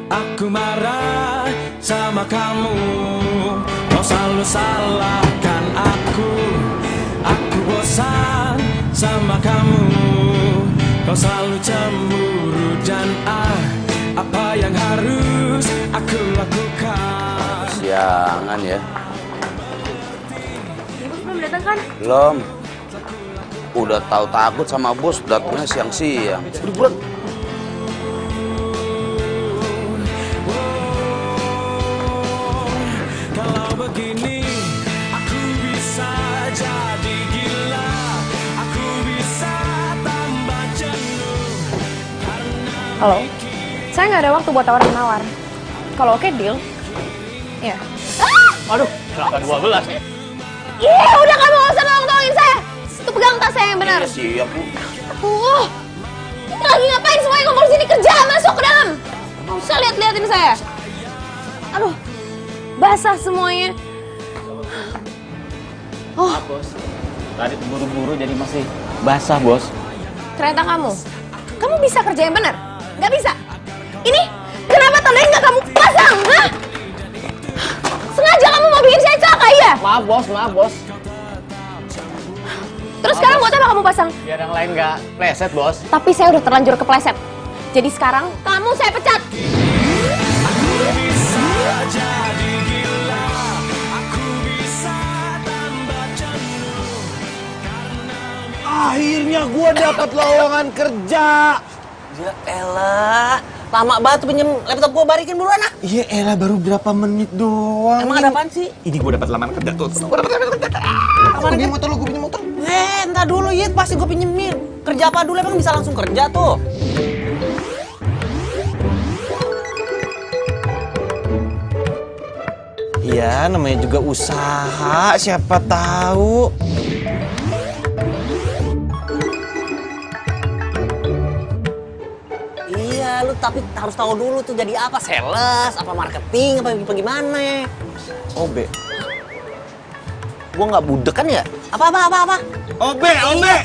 aku marah sama kamu. Kau selalu salahkan aku bosan sama kamu. Kau selalu cemburu dan apa yang harus aku lakukan? Siangan ya. Bos belum datang kan? Belum. Udah tahu takut sama bos, datangnya siang-siang. Buruan. Kalau begini aku bisa jadi gila, aku bisa tambah jenuh. Halo, saya nggak ada waktu buat tawar-menawar. Kalau oke deal, ya. Aduh, silakan 12. Iya, udah kamu nggak usah tolongin saya. Tuh pegang tas saya yang benar. Iya siap, Bu. Ini lagi ngapain semuanya ngumpul sini, kerja, masuk ke dalam. Nggak usah liatin saya. Aduh, basah semuanya. Maaf, Bos. Tadi buru-buru jadi masih basah, Bos. Ternyata kamu bisa kerja yang benar? Nggak bisa? Ini kenapa tandanya nggak kamu pasang, hah? Sengaja kamu mau bikin saya celaka, iya? Maaf, Bos. Terus sekarang buat apa kamu pasang? Biar yang lain nggak pleset, Bos. Tapi saya udah terlanjur kepleset. Jadi sekarang kamu saya pecat. Akhirnya gua dapat lowongan kerja. Ya elah, lama banget pinjem laptop gua, balikin buruan ah. Iya elah, baru berapa menit doang. Emang ada apaan sih? Ini gua dapat lamaran kerja tuh. Gua pinjem motor lu, gua pinjem motor. Entar dulu ya, pasti gua pinjemin. Kerja apa dulu emang bisa langsung kerja tuh? Iya, namanya juga usaha, siapa tahu. Iya, lu tapi harus tahu dulu tuh jadi apa, sales, apa marketing, apa gimana? Obe. Gua nggak budek kan ya? Apa? Obe.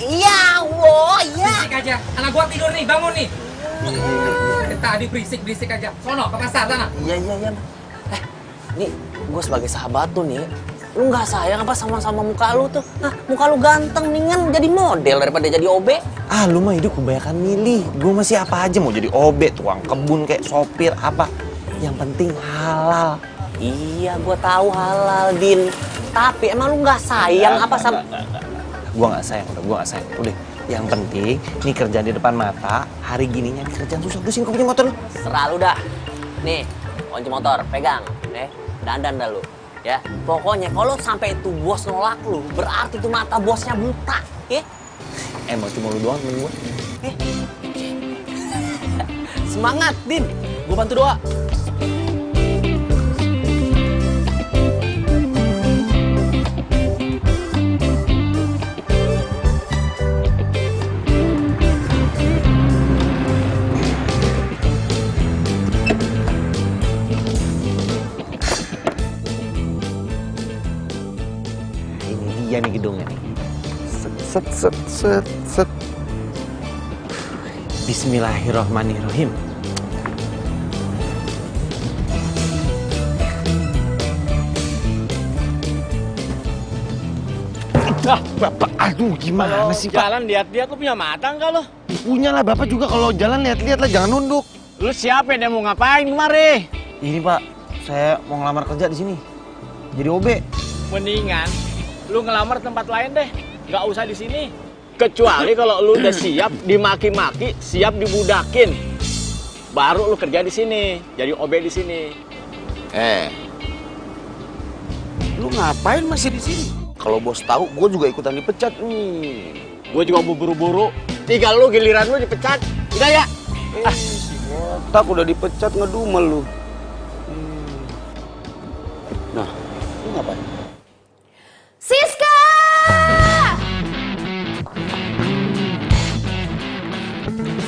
Iya, wow, iya. Berisik aja, anak gua tidur nih, bangun nih. Tadi berisik aja. Sono ke pasar sana. Iya. Nih, gua sebagai sahabat tuh nih, lu nggak sayang apa sama muka lu tuh? Hah, muka lu ganteng, mendingan jadi model daripada jadi OB. Ah, lu mah hidup kebanyakan milih. Gua masih apa aja mau jadi obe, tukang kebun kayak sopir apa. Yang penting halal. Iya, gua tahu halal, Din. Tapi emang lu nggak sayang apa sama... Gua nggak sayang, gua nggak sayang. Udah, yang penting nih kerjaan di depan mata. Hari gininya kerjaan susah. Udah sini kau punya motor lu. Serah lu dah. Nih, kunci motor, pegang. Dandan dah lu. Ya, pokoknya kalau sampai itu bos nolak lu, berarti itu mata bosnya buta. Ya? Emang cuma lu doang temen gua. Semangat, Din. Gua bantu doa. Iya nih gedungnya nih. Set. Bismillahirrahmanirrahim. Bapak, aduh gimana sih Pak? Jalan lihat-lihat, lu punya mata nggak lo? Punya lah Bapak juga, kalau jalan lihat-lihat lah, jangan nunduk. Lu siapa yang mau ngapain kemari? Ini Pak, saya mau ngelamar kerja di sini. Jadi OB. Mendingan lu ngelamar tempat lain deh, nggak usah di sini. Kecuali kalau lu udah siap dimaki-maki, siap dibudakin, baru lu kerja di sini, jadi OB di sini. Lu ngapain masih di sini? Kalau bos tahu, gue juga ikutan dipecat nih. Gue juga mau buru-buru. Tinggal lu giliran lu dipecat. Udah ya? Si botak udah dipecat ngedumel lu. Nah, lu ngapain? Siska!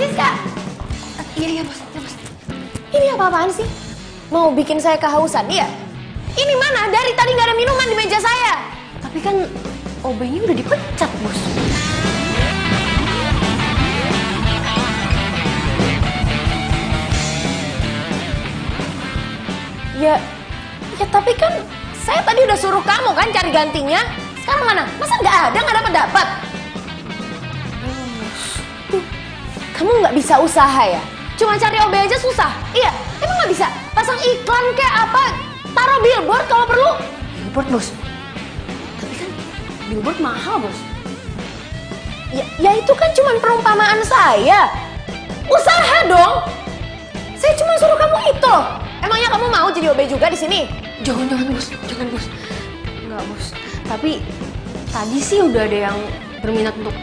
Siska! Iya bos. Ini apa-apaan sih? Mau bikin saya kehausan, iya? Ini mana? Dari tadi nggak ada minuman di meja saya. Tapi kan OB-nya udah dipecat, bos. Ya tapi kan saya tadi udah suruh kamu kan cari gantinya. Sekarang mana? Masa nggak ada, nggak dapat? Tuh, kamu nggak bisa usaha ya? Cuma cari OB aja susah? Iya, emang nggak bisa? Pasang iklan kayak apa? Taruh billboard kalau perlu. Billboard, Bos. Tapi kan billboard mahal, Bos. Ya itu kan cuma perumpamaan saya. Usaha dong. Saya cuma suruh kamu itu loh. Emangnya kamu mau jadi OB juga di sini? Jangan Bos. Enggak, Bos. Tapi tadi sih udah ada yang berminat untuk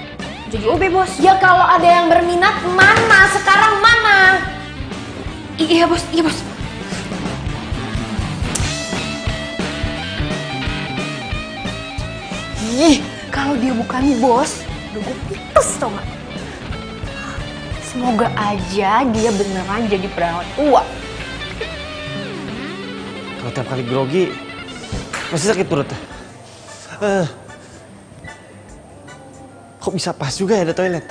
jadi OB, Bos. Ya kalau ada yang berminat mana? Sekarang mana? Iya, Bos. Kalau dia bukan bos, udah gue putus tau gak? Semoga aja dia beneran jadi perawat tua. Kalau tiap kali grogi, masih sakit perutnya. Kok bisa pas juga ya ada toilet?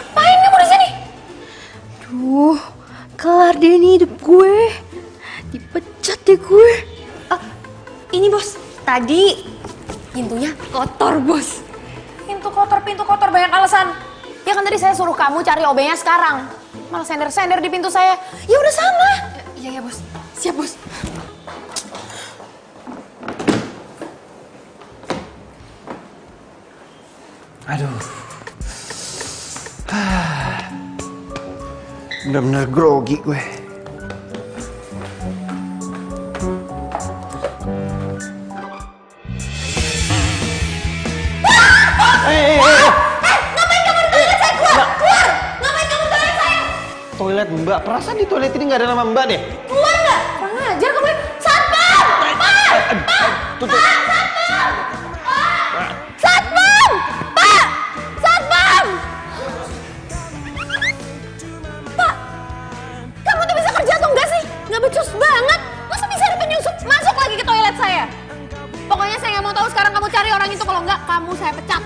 Ngapain kamu di sini? Duh, kelar deh nih hidup gue. Dipecat deh gue. Ini bos, tadi pintunya kotor bos. Pintu kotor banyak alasan. Ya kan tadi saya suruh kamu cari OB-nya sekarang. Malah sender-sender di pintu saya. Ya udah sana. Iya bos, siap bos. Aduh. Bener-bener grogi gue. Ngapain kamu di toilet saya? Keluar! Ngapain kamu di toilet saya? Toilet Mbak, perasaan di toilet ini nggak ada nama Mbak deh. Keluar nggak? Kurang ajar kamu. Satpam! Tutup. Satpam! Pak! Satpam! Pak! Kamu tuh bisa kerja atau enggak sih? Nggak becus banget. Masa bisa ada penyusup masuk lagi ke toilet saya? Pokoknya saya nggak mau tahu sekarang kamu cari orang itu. Kalau enggak, kamu saya pecat.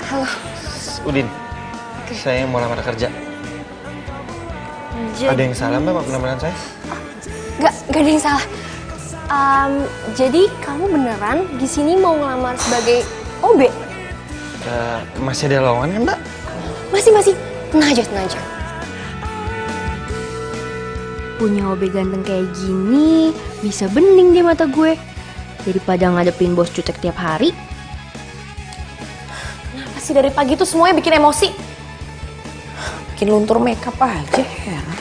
Halo. Udin, saya mau lamar kerja. Ada yang salah Mbak sama penampilan saya? Gak ada yang salah. Jadi kamu beneran di sini mau ngelamar sebagai OB? Masih ada lowongan kan Mbak? Masih. Tenang aja. Punya OB ganteng kayak gini, bisa bening di mata gue. Daripada ngadepin bos jutek tiap hari. Kenapa sih dari pagi tuh semuanya bikin emosi? Bikin luntur makeup aja, heran.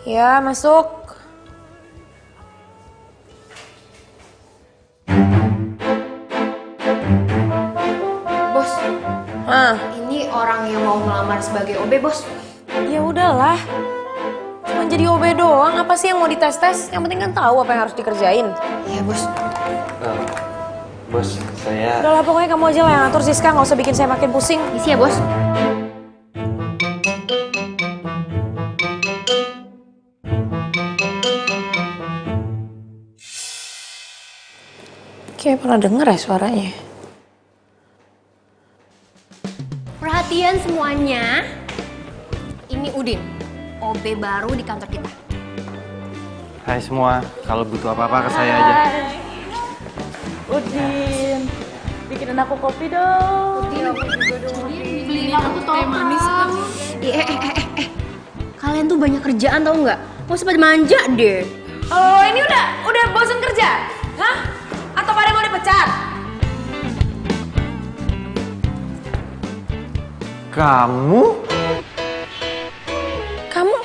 Ya, masuk. Bos. Ini orang yang mau melamar sebagai OB, Bos. Ya udahlah. Cuma jadi OB doang, apa sih yang mau dites-tes? Yang penting kan tahu apa yang harus dikerjain. Iya, Bos. Bos, saya... Udahlah, pokoknya kamu aja lah yang ngatur, Siska. Nggak usah bikin saya makin pusing. Isi ya, Bos. Kayak pernah denger ya suaranya. Perhatian semuanya. Ini Udin, OB baru di kantor kita. Hai semua, kalau butuh apa-apa ke saya aja. Udin, bikinin aku kopi dong. Beliin aku teh manis. Kalian tuh banyak kerjaan tau nggak? Mau sempat manja deh. Oh, ini udah bosan kerja? Hah? Atau pada mau dipecat? Kamu? Kamu?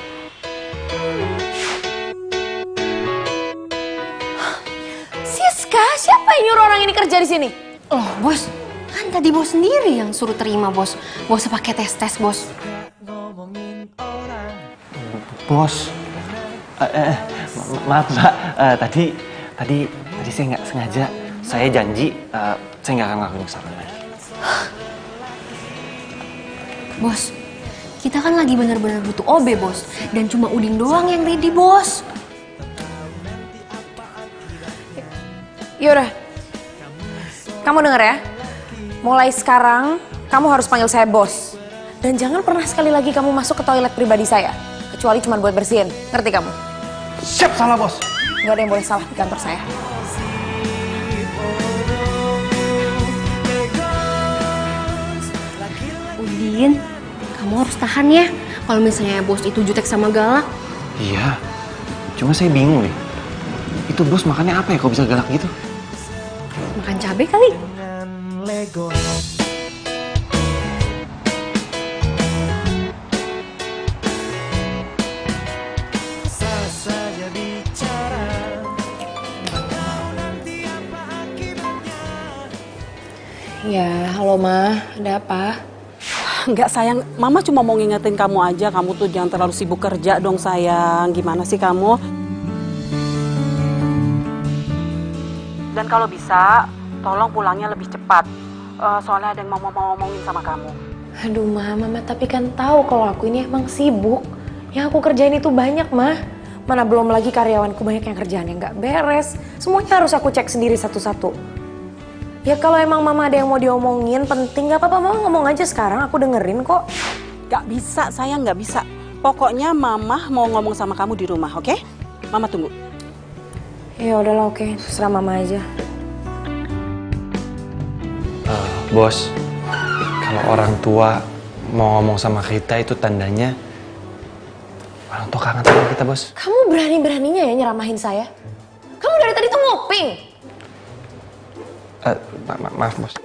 di sini? Loh, bos. Kan tadi bos sendiri yang suruh terima, bos. Gak usah pakai tes-tes, bos. Bos, maaf Mbak, tadi saya nggak sengaja. Saya janji, saya nggak akan ngelakuin kesalahan lagi. Bos, kita kan lagi bener-bener butuh OB, bos. Dan cuma Udin doang yang ready, bos. Yaudah, kamu denger ya. Mulai sekarang, kamu harus panggil saya bos. Dan jangan pernah sekali lagi kamu masuk ke toilet pribadi saya. Kecuali cuma buat bersihin. Ngerti kamu? Siap, salah bos. Gak ada yang boleh salah di kantor saya. Udin, kamu harus tahan ya. Kalau misalnya bos itu jutek sama galak. Iya, cuma saya bingung deh. Itu bos makannya apa ya kok bisa galak gitu? Makan cabai kali. Lego. Saja bicara. Tahu nanti apa akibatnya. Ya, halo Ma, ada apa? Enggak sayang, Mama cuma mau ngingetin kamu aja. Kamu tuh jangan terlalu sibuk kerja dong sayang. Gimana sih kamu? Dan kalau bisa, tolong pulangnya lebih cepat. Soalnya ada yang mau ngomongin sama kamu. Aduh Mama tapi kan tahu kalau aku ini emang sibuk. Yang aku kerjain itu banyak Mah. Mana belum lagi karyawanku banyak yang kerjaannya nggak beres. Semuanya harus aku cek sendiri satu-satu. Ya kalau emang Mama ada yang mau diomongin penting nggak apa-apa Mama ngomong aja sekarang, aku dengerin kok. Gak bisa sayang, gak bisa. Pokoknya Mama mau ngomong sama kamu di rumah, oke? Mama tunggu. Ya udahlah oke, terserah Mama aja. Bos, kalau orang tua mau ngomong sama kita itu tandanya orang tua kangen sama kita, bos. Kamu berani-beraninya ya nyeramahin saya? Kamu dari tadi tuh nguping. Maaf, bos.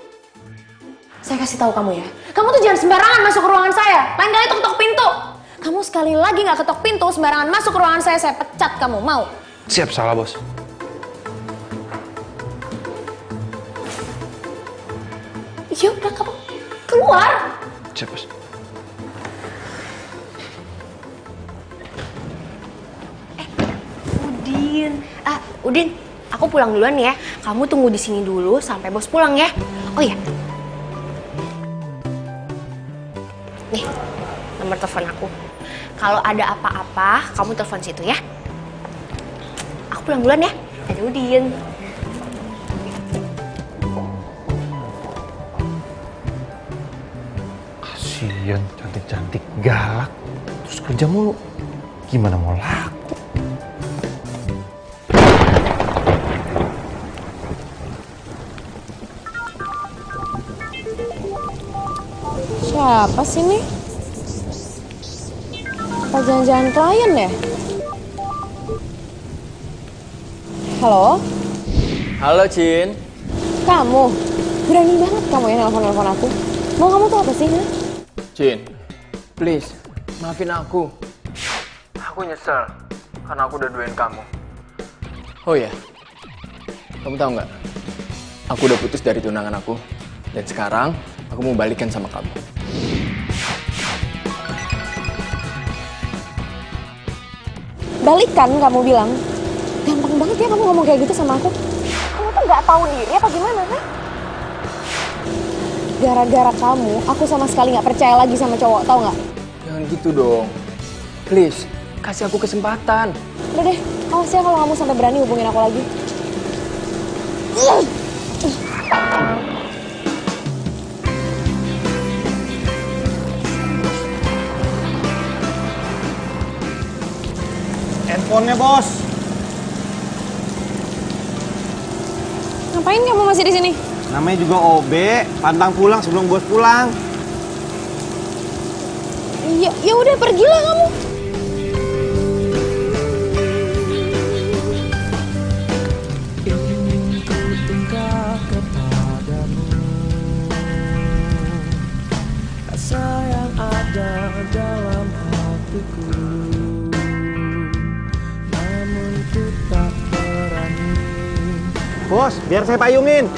Saya kasih tahu kamu ya, kamu tuh jangan sembarangan masuk ke ruangan saya. Lain kali ketok pintu. Kamu sekali lagi nggak ketok pintu, sembarangan masuk ke ruangan saya pecat kamu. Mau? Siap, salah, bos. Ya udah kamu keluar. Siap, bos. Udin, aku pulang duluan ya. Kamu tunggu di sini dulu sampai bos pulang ya. Oh iya. Nih, nomor telepon aku. Kalau ada apa-apa, kamu telepon situ ya. Aku pulang duluan ya. Dadah Udin. Kasian, cantik-cantik galak. Terus kerja mulu. Gimana mau laku? Siapa sih nih? Apa jangan-jangan klien ya? Halo? Halo, Cin. Kamu? Berani banget kamu ya nelfon-nelfon aku. Mau kamu tuh apa sih? Ha? Cin, please, maafin aku. Aku nyesel karena aku udah duain kamu. Oh ya, kamu tahu nggak? Aku udah putus dari tunangan aku. Dan sekarang aku mau balikan sama kamu. Balikan kamu bilang. Gampang banget ya kamu ngomong kayak gitu sama aku. Kamu tuh nggak tahu diri apa gimana, ha? Gara-gara kamu, aku sama sekali nggak percaya lagi sama cowok, tau nggak? Jangan gitu dong. Please, kasih aku kesempatan. Udah deh, awas ya kalau kamu sampai berani hubungin aku lagi. Handphonenya, bos. Ngapain kamu masih di sini? Namanya juga OB, pantang pulang sebelum bos pulang. Ya udah pergilah kamu. Ingin ku tinggal kepadamu. Rasa yang ada dalam hatiku. Namun ku tak berani. Bos, biar saya payungin.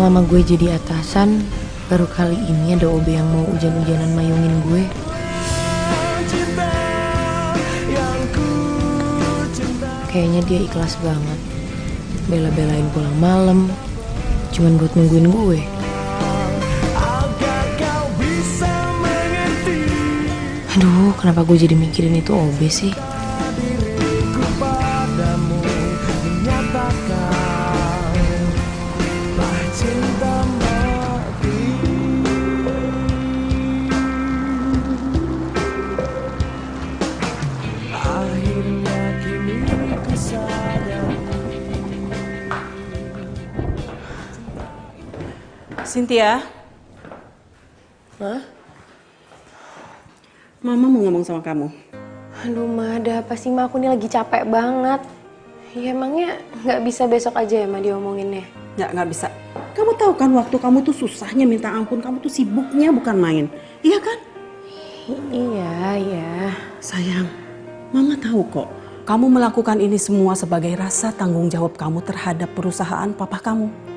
lama gue jadi atasan, baru kali ini ada OB yang mau hujan-hujanan mayungin gue. Kayaknya dia ikhlas banget. Bela-belain pulang malam, cuman buat nungguin gue. Aduh, kenapa gue jadi mikirin itu OB sih? Cynthia. Hah? Mama mau ngomong sama kamu. Aduh, Ma, ada apa sih, Ma? Aku nih lagi capek banget. Ya emangnya nggak bisa besok aja ya, Ma, diomonginnya? Nggak bisa. Kamu tahu kan waktu kamu tuh susahnya minta ampun, kamu tuh sibuknya bukan main. Iya kan? Iya. Sayang, Mama tahu kok. Kamu melakukan ini semua sebagai rasa tanggung jawab kamu terhadap perusahaan papa kamu.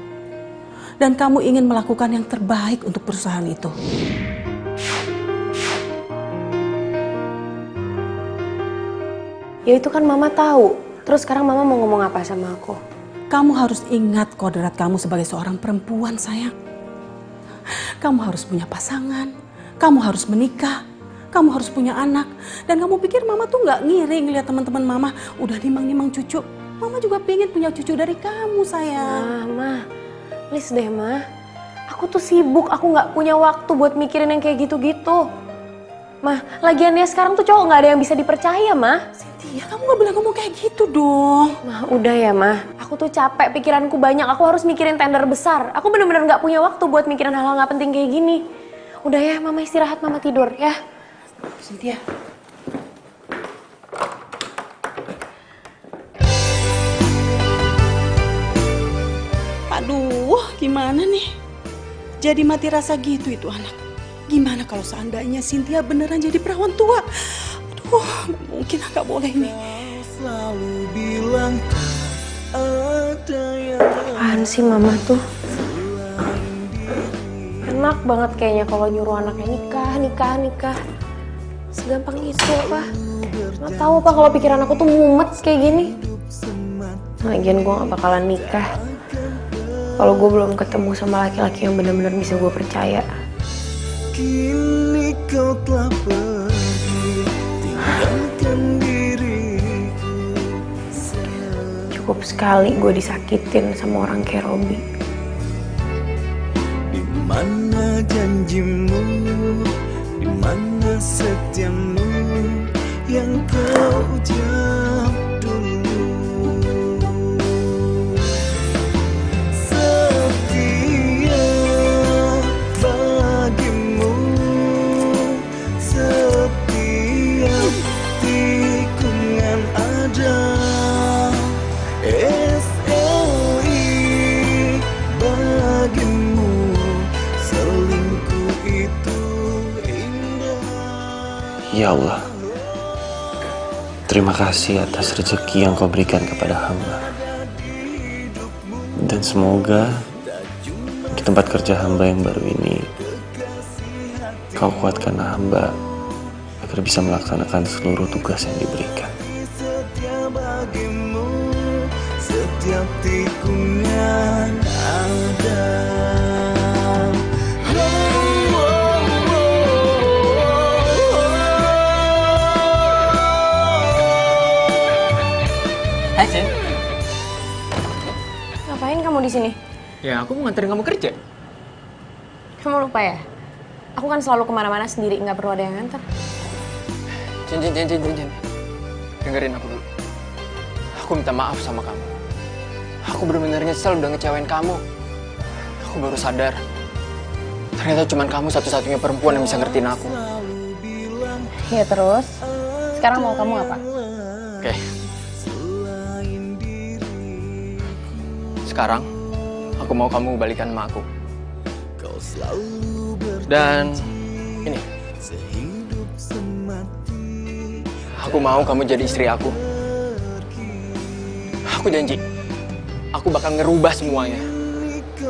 Dan kamu ingin melakukan yang terbaik untuk perusahaan itu. Ya itu kan Mama tahu. Terus sekarang Mama mau ngomong apa sama aku? Kamu harus ingat kodrat kamu sebagai seorang perempuan, sayang. Kamu harus punya pasangan, kamu harus menikah, kamu harus punya anak. Dan kamu pikir Mama tuh nggak ngiri ngeliat teman-teman Mama udah nimang-nimang cucu. Mama juga pengen punya cucu dari kamu, sayang. Ma, please deh, Ma. Aku tuh sibuk, aku nggak punya waktu buat mikirin yang kayak gitu-gitu. Ma, lagiannya sekarang tuh cowok nggak ada yang bisa dipercaya, Ma. Cynthia, kamu nggak boleh ngomong kayak gitu dong. Ma, udah ya, Ma. Aku tuh capek, pikiranku banyak. Aku harus mikirin tender besar. Aku bener-bener nggak punya waktu buat mikirin hal-hal nggak penting kayak gini. Udah ya, Mama istirahat, Mama tidur ya. Cynthia. Aduh, gimana nih? Jadi mati rasa gitu itu anak. Gimana kalau seandainya Cynthia beneran jadi perawan tua? Aduh, mungkin nggak boleh nih. Selalu bilang ada yang Apaan sih Mama tuh? Enak banget kayaknya kalau nyuruh anaknya nikah. Segampang itu apa? Nggak tahu apa kalau pikiran aku tuh mumet kayak gini. Lagian gue gak bakalan nikah kalau gue belum ketemu sama laki-laki yang benar-benar bisa gue percaya. kini kau telah pergi, tinggalkan diriku. Cukup sekali gue disakitin sama orang kayak Robi. Di mana janjimu, di mana setiamu yang kau jawab dulu. Setia bagimu, setiap tikungan ada. SLI bagimu, selingkuh itu indah. Ya Allah, terima kasih atas rezeki yang kau berikan kepada hamba. Dan semoga di tempat kerja hamba yang baru ini, kau kuatkan hamba agar bisa melaksanakan seluruh tugas yang diberikan. Setia bagimu, setiap tikungan ada. Hai, Cen. Ngapain kamu di sini? Ya, aku mau nganterin kamu kerja. Kamu lupa ya? Aku kan selalu kemana-mana sendiri, nggak perlu ada yang nganter. Cen. Dengerin aku dulu. Aku minta maaf sama kamu. Aku benar-benar nyesel udah ngecewain kamu. Aku baru sadar. Ternyata cuma kamu satu-satunya perempuan yang bisa ngertiin aku. Ya terus? Sekarang mau kamu apa? Oke. Sekarang, aku mau kamu balikan sama aku. Dan ini, aku mau kamu jadi istri aku. Aku janji, aku bakal ngerubah semuanya.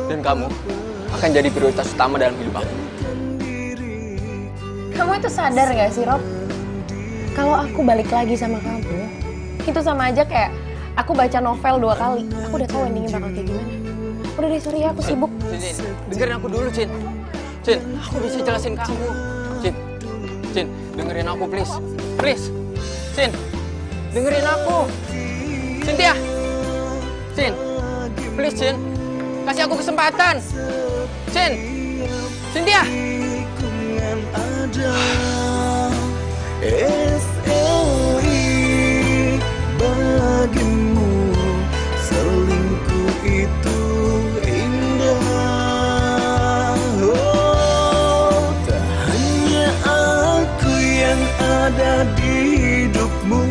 Dan kamu akan jadi prioritas utama dalam hidup aku. Kamu itu sadar gak sih, Rob? Kalau aku balik lagi sama kamu, itu sama aja kayak aku baca novel 2 kali. Aku udah tahu endingnya bakal kayak gimana. Udah deh, sorry ya, aku sibuk. Cin, dengerin aku dulu, Cin. Cin, aku bisa jelasin kamu. Cin, dengerin aku, please. Please. Cin, dengerin aku. Cynthia. Cin, please, Cin. Kasih aku kesempatan. Cin, Cynthia. SLI bagimu, selingkuh itu indah. Oh, tak hanya aku yang ada di hidupmu,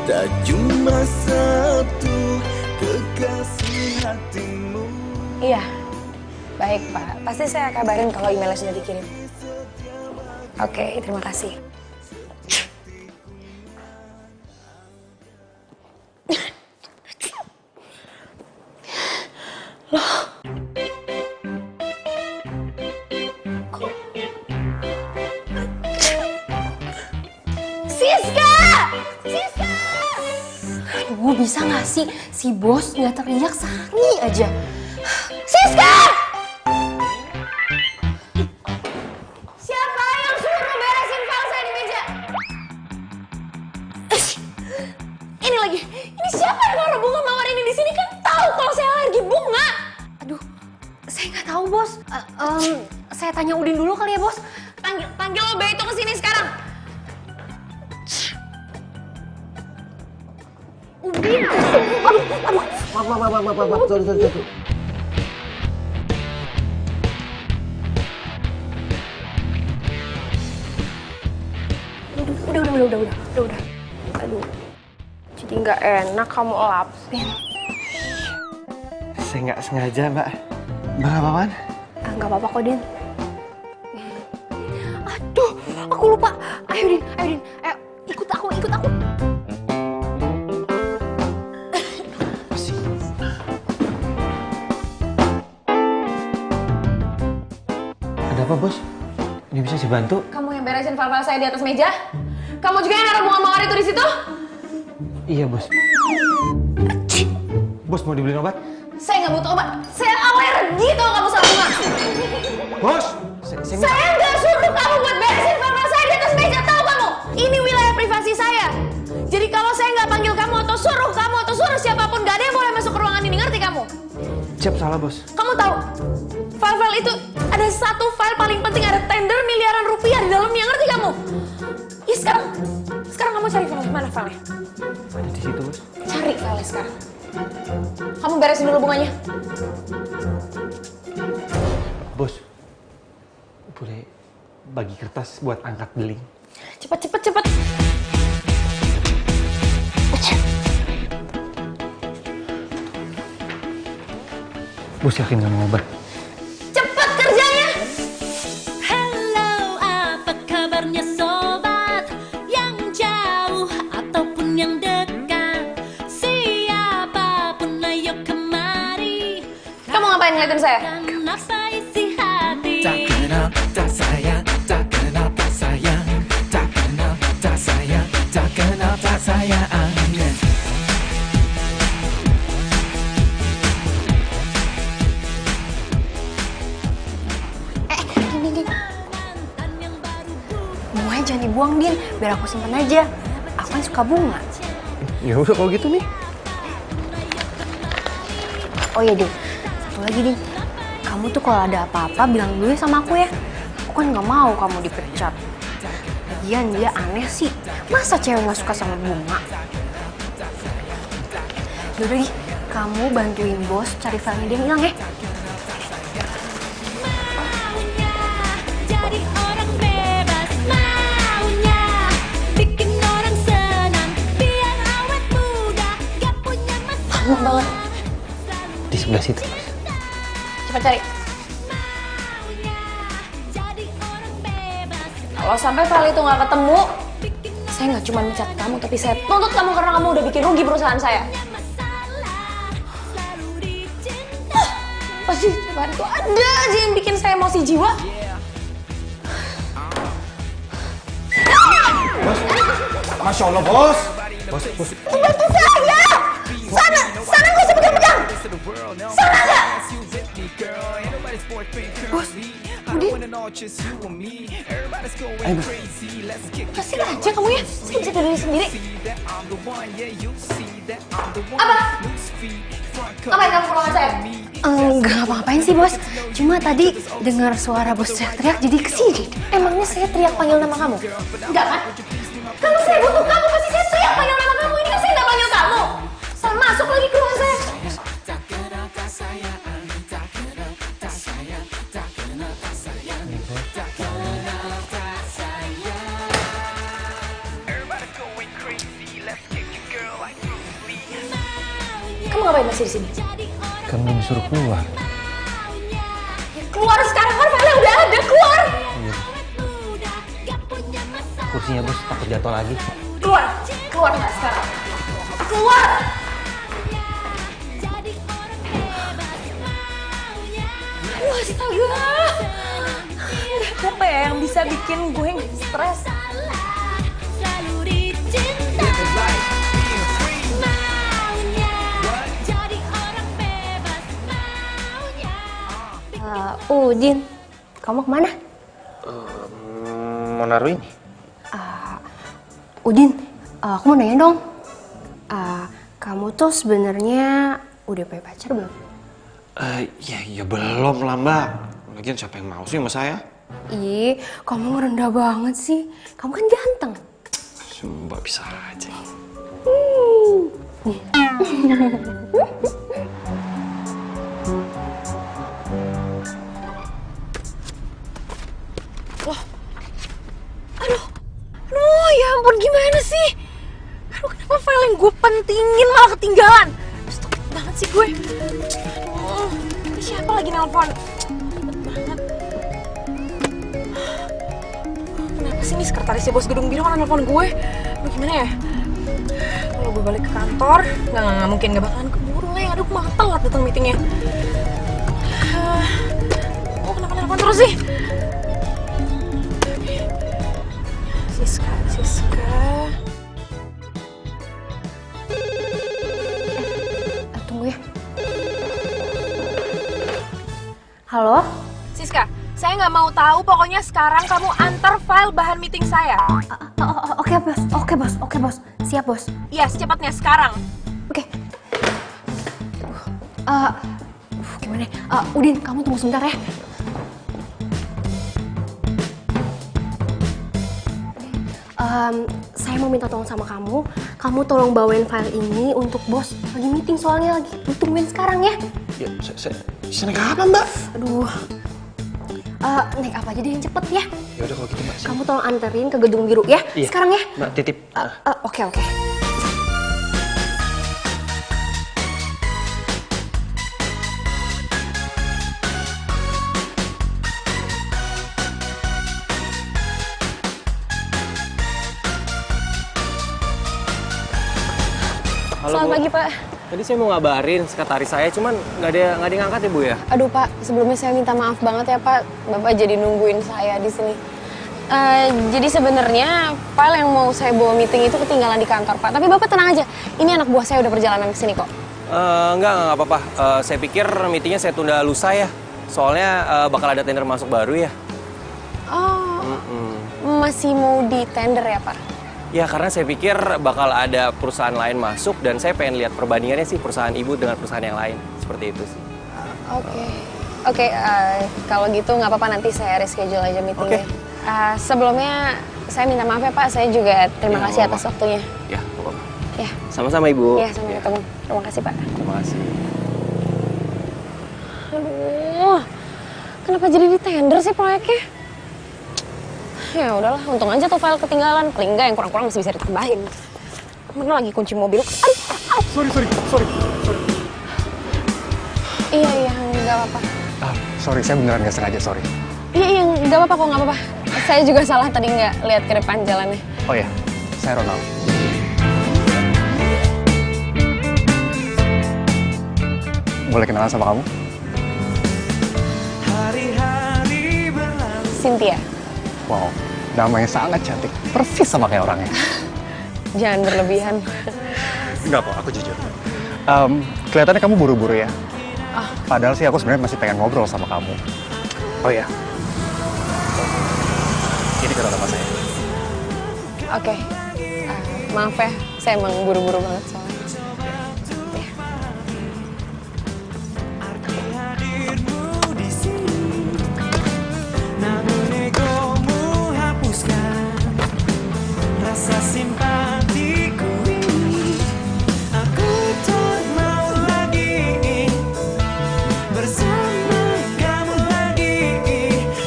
tak cuma satu kekasih hatimu. Iya, baik Pak. Pasti saya kabarin kalau emailnya sudah dikirim. Oke, terima kasih. Loh. Siska! Siska! Aduh, bisa nggak sih si bos nggak teriak sehari aja? Siska! Siapa yang suruh beresin file saya di meja? Ini lagi, ini siapa yang naruh bunga mawar ini di sini? Kan tahu kalau saya alergi bunga. Aduh, saya nggak tahu bos. Saya tanya Udin dulu kali ya bos. Panggil lo Beto ke sini sekarang. Udin. Aduh. Maaf, sorry. Udah. Aduh, jadi nggak enak kamu lapin. Saya nggak sengaja, Mbak. Mbak apa-apaan? Nggak apa-apa kok, Din. Aduh, aku lupa. Ayo, Din. Ayo, ikut aku. Ada apa, Bos? Ini bisa dibantu? Kamu yang beresin file-file saya di atas meja? Kamu juga yang naruh bunga mawar itu di situ? Iya, Bos. Bos, mau dibeliin obat? Saya nggak butuh obat. Saya alergi tau kamu sama bunga. Bos! Saya nggak suruh kamu buat beresin file-file saya di atas meja, tahu kamu? Ini wilayah privasi saya. Jadi kalau saya nggak panggil kamu atau suruh siapapun, nggak ada yang boleh masuk ke ruangan ini, ngerti kamu? Siap, salah, Bos. Kamu tahu, file-file itu ada satu file paling penting, ada tender miliaran rupiah di dalamnya, ngerti kamu? Ya sekarang kamu cari file, mana filenya? Ada di situ, Bos. Cari filenya sekarang. Kamu beresin dulu bunganya. Bos, boleh bagi kertas buat angkat beling? Cepet. Bos yakin nggak mau obat? Cepet kerjanya! Halo, apa kabarnya sobat? Yang jauh ataupun yang dekat, siapapun ayo kemari. Kamu ngapain ngeliatin saya? Kenapa isi hati? Tak kenal, tak sayang, tak kenal, tak sayang, tak kenal, tak sayang, tak kenal, tak sayang. Bunganya jangan dibuang, Din. Biar aku simpen aja. Aku kan suka bunga. Ya udah kalau gitu nih. Oh iya, Din. Satu lagi, Din. Kamu tuh kalau ada apa-apa bilang dulu ya sama aku ya. Aku kan nggak mau kamu dipecat. Lagian dia aneh sih. Masa cewek nggak suka sama bunga? Yaudah, Di. Kamu bantuin bos cari filenya dia hilang ya. Jadi orang bebas maunya, bikin orang senang, biar awet muda, gak punya masalah. Bangun banget. Di sebelah situ, Mas. Cepat cari. Kalau sampai file itu nggak ketemu, saya nggak cuma mencat kamu, tapi saya tuntut kamu karena kamu udah bikin rugi perusahaan saya. sih? Tiap hari tuh ada aja yang bikin saya emosi jiwa. Masya Allah, Bos. Bos. Bantu saya! Sana nggak usah pegang-pegang! Sana nggak? Bos, Udin. Ayo, Bos. Kasih aja kamu ya, saya bisa tidur sendiri. Apa? Ngapain kamu ke ruangan saya? Enggak ngapa-ngapain sih, Bos. Cuma tadi dengar suara Bos teriak-teriak jadi kesini. Emangnya saya teriak panggil nama kamu? Enggak kan? Kalau saya butuh kamu, pasti saya teriak panggil nama kamu. Ini kan saya nggak panggil kamu. Saya masuk lagi ke ruangan saya. Kamu ngapain masih di sini? Kan belum disuruh keluar. Keluar sekarang kan filenya udah ada, keluar! Kursinya, Bos, takut jatuh lagi. Keluar nggak sekarang? Keluar! Aduh, astaga! Apa ya yang bisa bikin gue stres? Udin, kamu kemana? Mau naruh ini? Udin, aku mau nanya dong. Kamu tuh sebenarnya udah punya pacar belum? Ya belum lah, Mbak. Lagian siapa yang mau sih sama saya? Ih, kamu rendah banget sih. Kamu kan ganteng. Mbak bisa aja. Aduh, ya ampun, gimana sih? Aduh, kenapa file yang gue pentingin malah ketinggalan? Stupid banget sih gue. Aduh, ini siapa lagi nelpon? Ribet banget. Kenapa sih nih sekretarisnya bos gedung biru malah nelpon gue? Aduh, gimana ya? Kalau gue balik ke kantor, nggak mungkin, nggak bakalan keburu lah. Aduh, malah telat datang meetingnya. Kenapa nelpon terus sih? Siska. Tunggu ya. Halo? Siska, saya nggak mau tahu. Pokoknya sekarang kamu antar file bahan meeting saya. Oke bos. Siap bos. Iya, secepatnya sekarang. Oke. Gimana? Udin, kamu tunggu sebentar ya. Saya mau minta tolong sama kamu. Kamu tolong bawain file ini untuk bos. Lagi meeting soalnya, lagi tungguin sekarang ya. Ya, saya naik apa, Mbak? Aduh. Naik apa aja deh yang cepet ya. Ya udah kalau gitu, Mbak. Kamu tolong anterin ke gedung biru ya. Iya. Sekarang ya. Mbak, titip. Oke. Halo, Selamat Bu. pagi, Pak. Tadi saya mau ngabarin sekretaris saya, cuman nggak ada ngangkat ya, Bu ya? Aduh, Pak, sebelumnya saya minta maaf banget ya, Pak. Bapak jadi nungguin saya di sini. Jadi sebenarnya file yang mau saya bawa meeting itu ketinggalan di kantor, Pak. Tapi Bapak tenang aja. Ini anak buah saya udah perjalanan ke sini kok. Enggak apa-apa. Saya pikir meetingnya saya tunda lusa ya. Soalnya bakal ada tender masuk baru ya. Oh, masih mau di tender ya, Pak? Ya, karena saya pikir bakal ada perusahaan lain masuk dan saya pengen lihat perbandingannya sih perusahaan ibu dengan perusahaan yang lain. Seperti itu sih. Oke, kalau gitu nggak apa-apa, nanti saya reschedule aja meetingnya. Sebelumnya saya minta maaf ya Pak, saya juga terima kasih atas waktunya. Ya, nggak apa-apa. Ya. Sama-sama Ibu. Ya, sampai ketemu. Terima kasih Pak. Terima kasih. Aduh, kenapa jadi di tender sih proyeknya? Ya udahlah, untung aja tuh file ketinggalan. Paling enggak yang kurang-kurang masih bisa ditambahin. Mana lagi kunci mobil? Aduh. Sorry. Iya, nggak apa-apa. Sorry, saya beneran nggak sengaja, sorry. Iya, nggak apa-apa kok, nggak apa-apa. Saya juga salah tadi nggak lihat ke depan jalannya. Oh ya, saya Ronald. Boleh kenalan sama kamu? Cynthia. Wow, namanya sangat cantik. Persis sama kayak orangnya. Jangan berlebihan. Enggak kok, aku jujur. Kelihatannya kamu buru-buru ya. Padahal sih aku sebenarnya masih pengen ngobrol sama kamu. Oh ya. Ini kata nama saya. Oke. Maaf ya, saya emang buru-buru banget soalnya. Namun egomu hapuskan rasa simpatiku ini. Aku tak mau lagi bersama kamu lagi.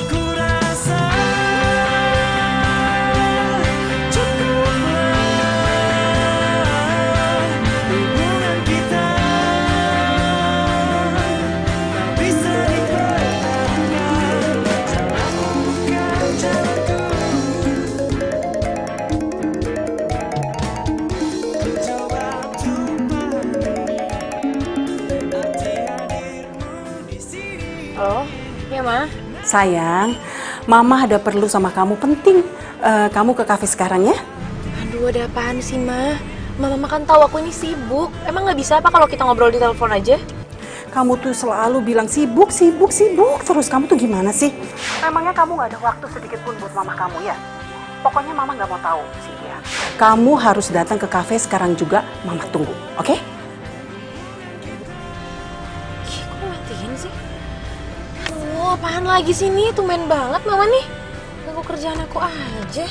Ku rasa cukuplah hubungan kita. Tak bisa dikatakan salahmu bukan salahku. Coba untuk pahami arti hadirmu di sini. Halo? Iya, Ma? Sayang, Mama ada perlu sama kamu penting. Kamu ke kafe sekarang ya? Aduh, ada apaan sih, Ma? Mama kan tahu aku ini sibuk. Emang nggak bisa apa kalau kita ngobrol di telepon aja? Kamu tuh selalu bilang sibuk terus. Kamu tuh gimana sih? Memangnya kamu nggak ada waktu sedikit pun buat mama kamu ya? Pokoknya mama nggak mau tahu sih ya. Kamu harus datang ke kafe sekarang juga. Mama tunggu, oke? Ih, kok matiin sih? Aduh, apaan lagi sih nih? Tumben banget Mama nih. Ganggu kerjaan aku aja.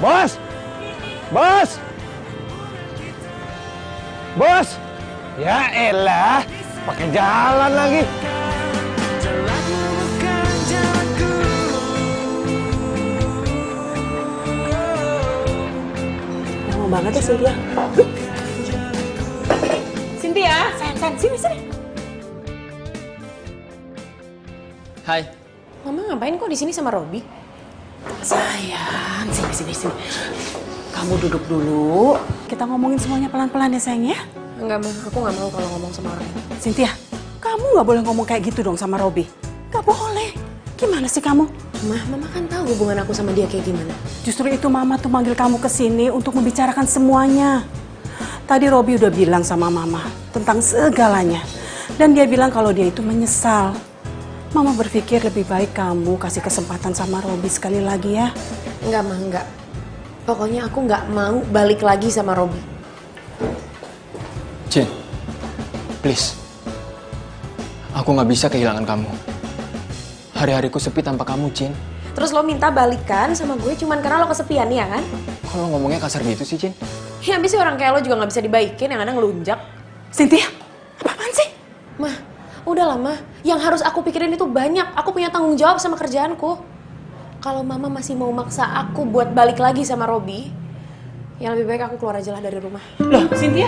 Bos! Bos! Bos! Ya elah, pakai jalan lagi. Jalanmu bukan jalanku. Lama banget ya Cynthia. Cynthia, sayang, sini. Hai. Mama ngapain kok di sini sama Robi? Sayang, sini. Kamu duduk dulu. Kita ngomongin semuanya pelan-pelan ya sayang ya. Enggak, Ma. Aku nggak mau kalau ngomong sama orang ini. Cynthia, kamu nggak boleh ngomong kayak gitu dong sama Robi. Nggak boleh. Gimana sih kamu? Mama kan tahu hubungan aku sama dia kayak gimana. Justru itu Mama tuh manggil kamu ke sini untuk membicarakan semuanya. Tadi Robi udah bilang sama Mama tentang segalanya. Dan dia bilang kalau dia itu menyesal. Mama berpikir lebih baik kamu kasih kesempatan sama Robi sekali lagi ya. Enggak, Ma, enggak. Pokoknya aku nggak mau balik lagi sama Robi. Cin, please. Aku nggak bisa kehilangan kamu. Hari-hariku sepi tanpa kamu, Cin. Terus lo minta balikan sama gue cuman karena lo kesepian ya kan? Kalau ngomongnya kasar gitu sih, Cin. Ya habis sih orang kayak lo juga nggak bisa dibaikin, yang ada ngelunjak. Cynthia, apaan sih? Mah, udahlah Mah. Yang harus aku pikirin itu banyak. Aku punya tanggung jawab sama kerjaanku. Kalau Mama masih mau maksa aku buat balik lagi sama Robi, ya lebih baik aku keluar aja lah dari rumah. Loh, Cynthia?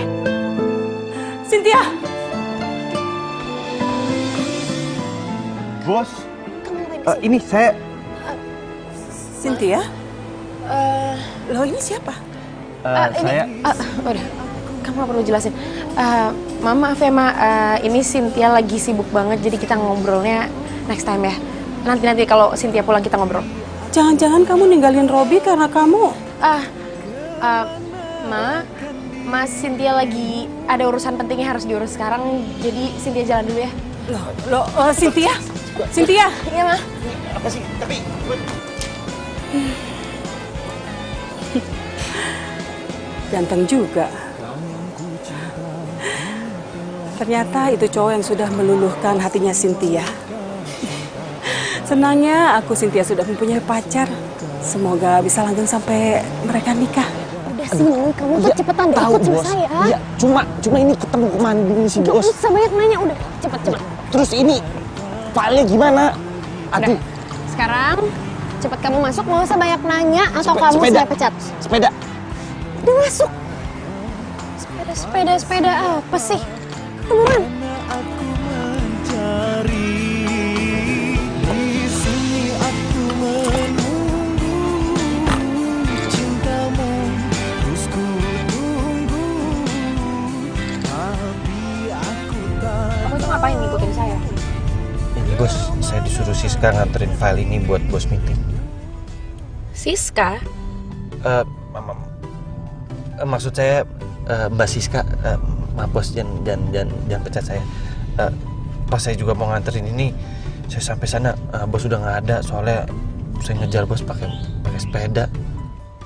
Cynthia! Bos, ini saya... Cynthia? Loh, ini siapa? Saya... Udah, kamu gak perlu jelasin. Mama, maaf ya, Ma. Ini Cynthia lagi sibuk banget, jadi kita ngobrolnya next time ya. Nanti kalau Cynthia pulang kita ngobrol. Jangan-jangan kamu ninggalin Robi karena kamu... Mas Cynthia lagi ada urusan pentingnya harus diurus sekarang, jadi Cynthia jalan dulu ya. Loh, Cynthia? Cynthia? Iya, Ma. Apa sih? Tapi... Ganteng juga. Ternyata itu cowok yang sudah meluluhkan hatinya Cynthia. Senangnya aku Cynthia sudah mempunyai pacar. Semoga bisa langgeng sampai mereka nikah. Udah sini, kamu tuh cepetan deh ikut sama saya. Iya, cuma ini ketemu kemana dulu sih, Bos? Gak usah banyak nanya, udah cepet. Terus ini filenya gimana? Aduh. Sekarang cepet kamu masuk, nggak usah banyak nanya atau kamu saya pecat. Sepeda. Udah masuk. Sepeda apa sih? Temuran. Aku mencari di sini, aku menunggu cintamu, terus ku tunggu, tapi aku tak. Kamu tuh ngapain ngikutin saya? bos, saya disuruh Siska nganterin file ini buat bos meeting. Siska? Maksud saya Mbak Siska, maaf bos, jangan pecat saya. Pas saya juga mau nganterin ini, saya sampai sana bos udah nggak ada, soalnya saya ngejar bos pakai sepeda.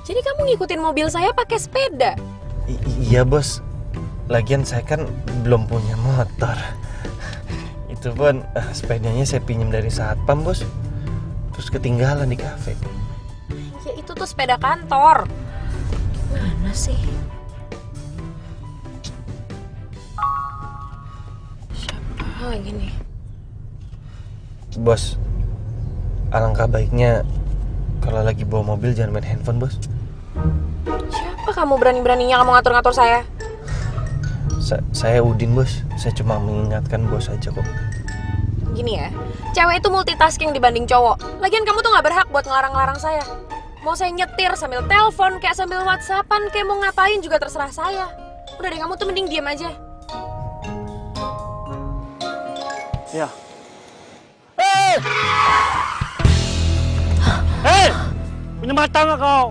Jadi kamu ngikutin mobil saya pakai sepeda? Iya bos, lagian saya kan belum punya motor. Itu pun sepedanya saya pinjam dari satpam bos, terus ketinggalan di kafe. Ya itu tuh sepeda kantor. Mana sih? Siapa lagi nih? Bos, alangkah baiknya kalau lagi bawa mobil jangan main handphone bos. Siapa kamu berani-beraninya kamu ngatur-ngatur saya? Saya Udin bos, saya cuma mengingatkan bos aja kok. Gini ya, cewek itu multitasking dibanding cowok. Lagian kamu tuh gak berhak buat ngelarang-larang saya. Mau saya nyetir sambil telepon, kayak sambil whatsappan, kayak mau ngapain juga terserah saya. Udah deh, kamu tuh mending diem aja. Ya. Hei! Punya mata nggak kau?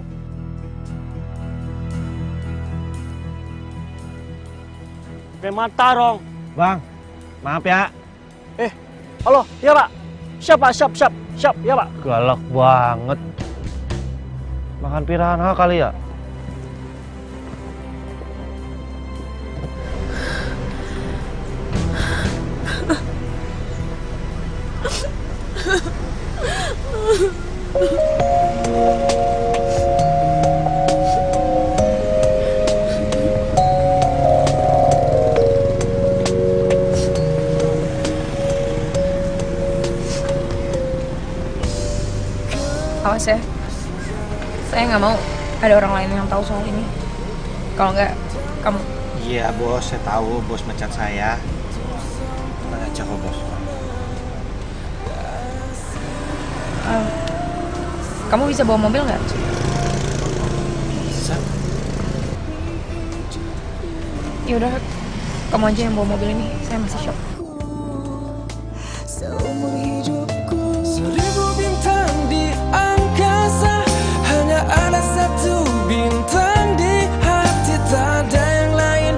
Punya mata dong. Bang, maaf ya. Halo, iya pak. Siap, ya pak. Galak banget. Makan piranha kali ya? Awas ya, saya nggak mau ada orang lain yang tahu soal ini. Kalau nggak, kamu. Iya bos, saya tahu bos mecat saya. Tenang aja kok bos. Kamu bisa bawa mobil nggak? Bisa. Yaudah, kamu aja yang bawa mobil ini. Saya masih shock. Seumur hidupku 1000 bintang di angkasa, hanya ada satu bintang di hati, tak ada yang lain,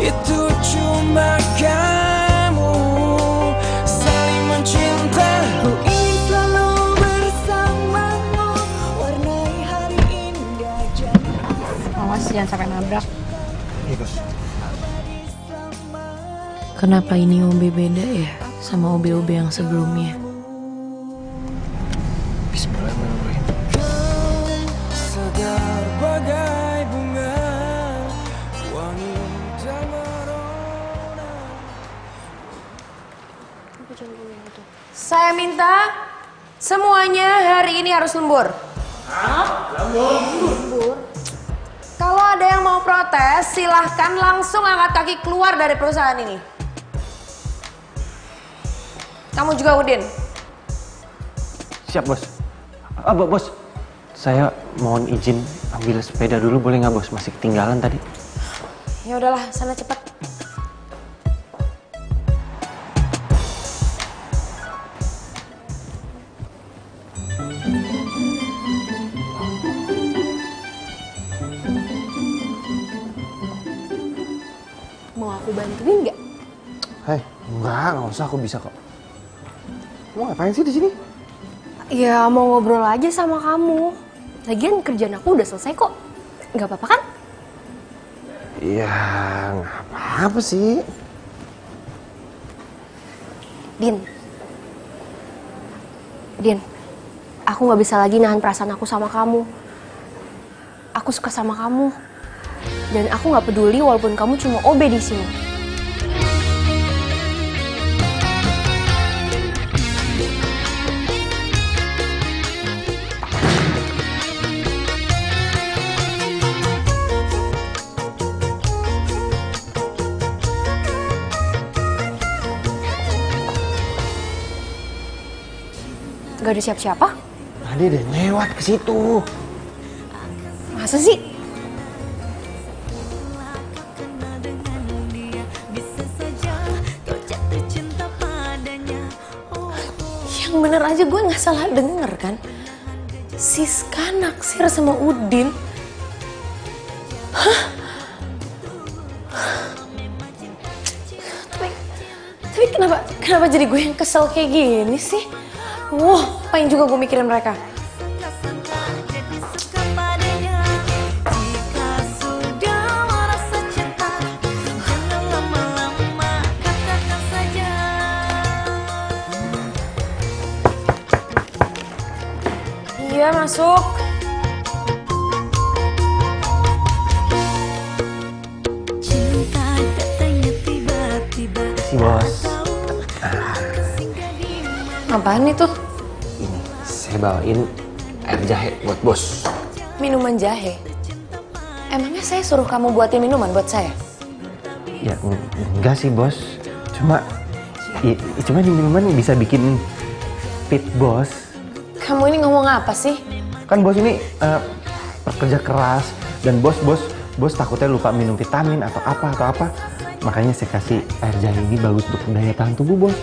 itu cuma kamu. Saling mencinta, ku ingin selalu bersamamu, warnai hari indah jadi. Awas jangan sampai nabrak. Iya bos. Kenapa ini OB beda ya sama OB-OB yang sebelumnya? Bismillahirrahmanirrahim. Segar bagai bunga, wangi tak merona. Saya minta semuanya hari ini harus lembur. Lembur? Kalau ada yang mau protes, silahkan langsung angkat kaki keluar dari perusahaan ini. Kamu juga Udin. Siap bos. Bos, saya mohon izin ambil sepeda dulu, boleh nggak bos? Masih ketinggalan tadi. Ya udahlah, sana cepet. Mau aku bantuin nggak? Hei, nggak usah, aku bisa kok. Kamu ngapain sih di sini? Ya mau ngobrol aja sama kamu. Lagian kerjaan aku udah selesai kok. Nggak apa-apa kan? Ya, nggak apa-apa sih. Din, aku nggak bisa lagi nahan perasaan aku sama kamu. Aku suka sama kamu, dan aku nggak peduli walaupun kamu cuma OB di sini. Gak ada siapa-siapa? Tadi ada yang lewat ke situ. Masa sih? Yang bener aja gue nggak salah denger kan? Siska naksir sama Udin. Hah? Tapi kenapa jadi gue yang kesel kayak gini sih? Wah, apain juga gue mikirin mereka. Iya, masuk. Si bos. Apaan itu? Ini saya bawain air jahe buat bos. Minuman jahe? Emangnya saya suruh kamu buatin minuman buat saya? Ya enggak sih bos. Cuma ini minuman bisa bikin fit bos. Kamu ini ngomong apa sih? Kan bos ini pekerja keras dan bos takutnya lupa minum vitamin atau apa. Makanya saya kasih air jahe ini bagus untuk daya tahan tubuh bos.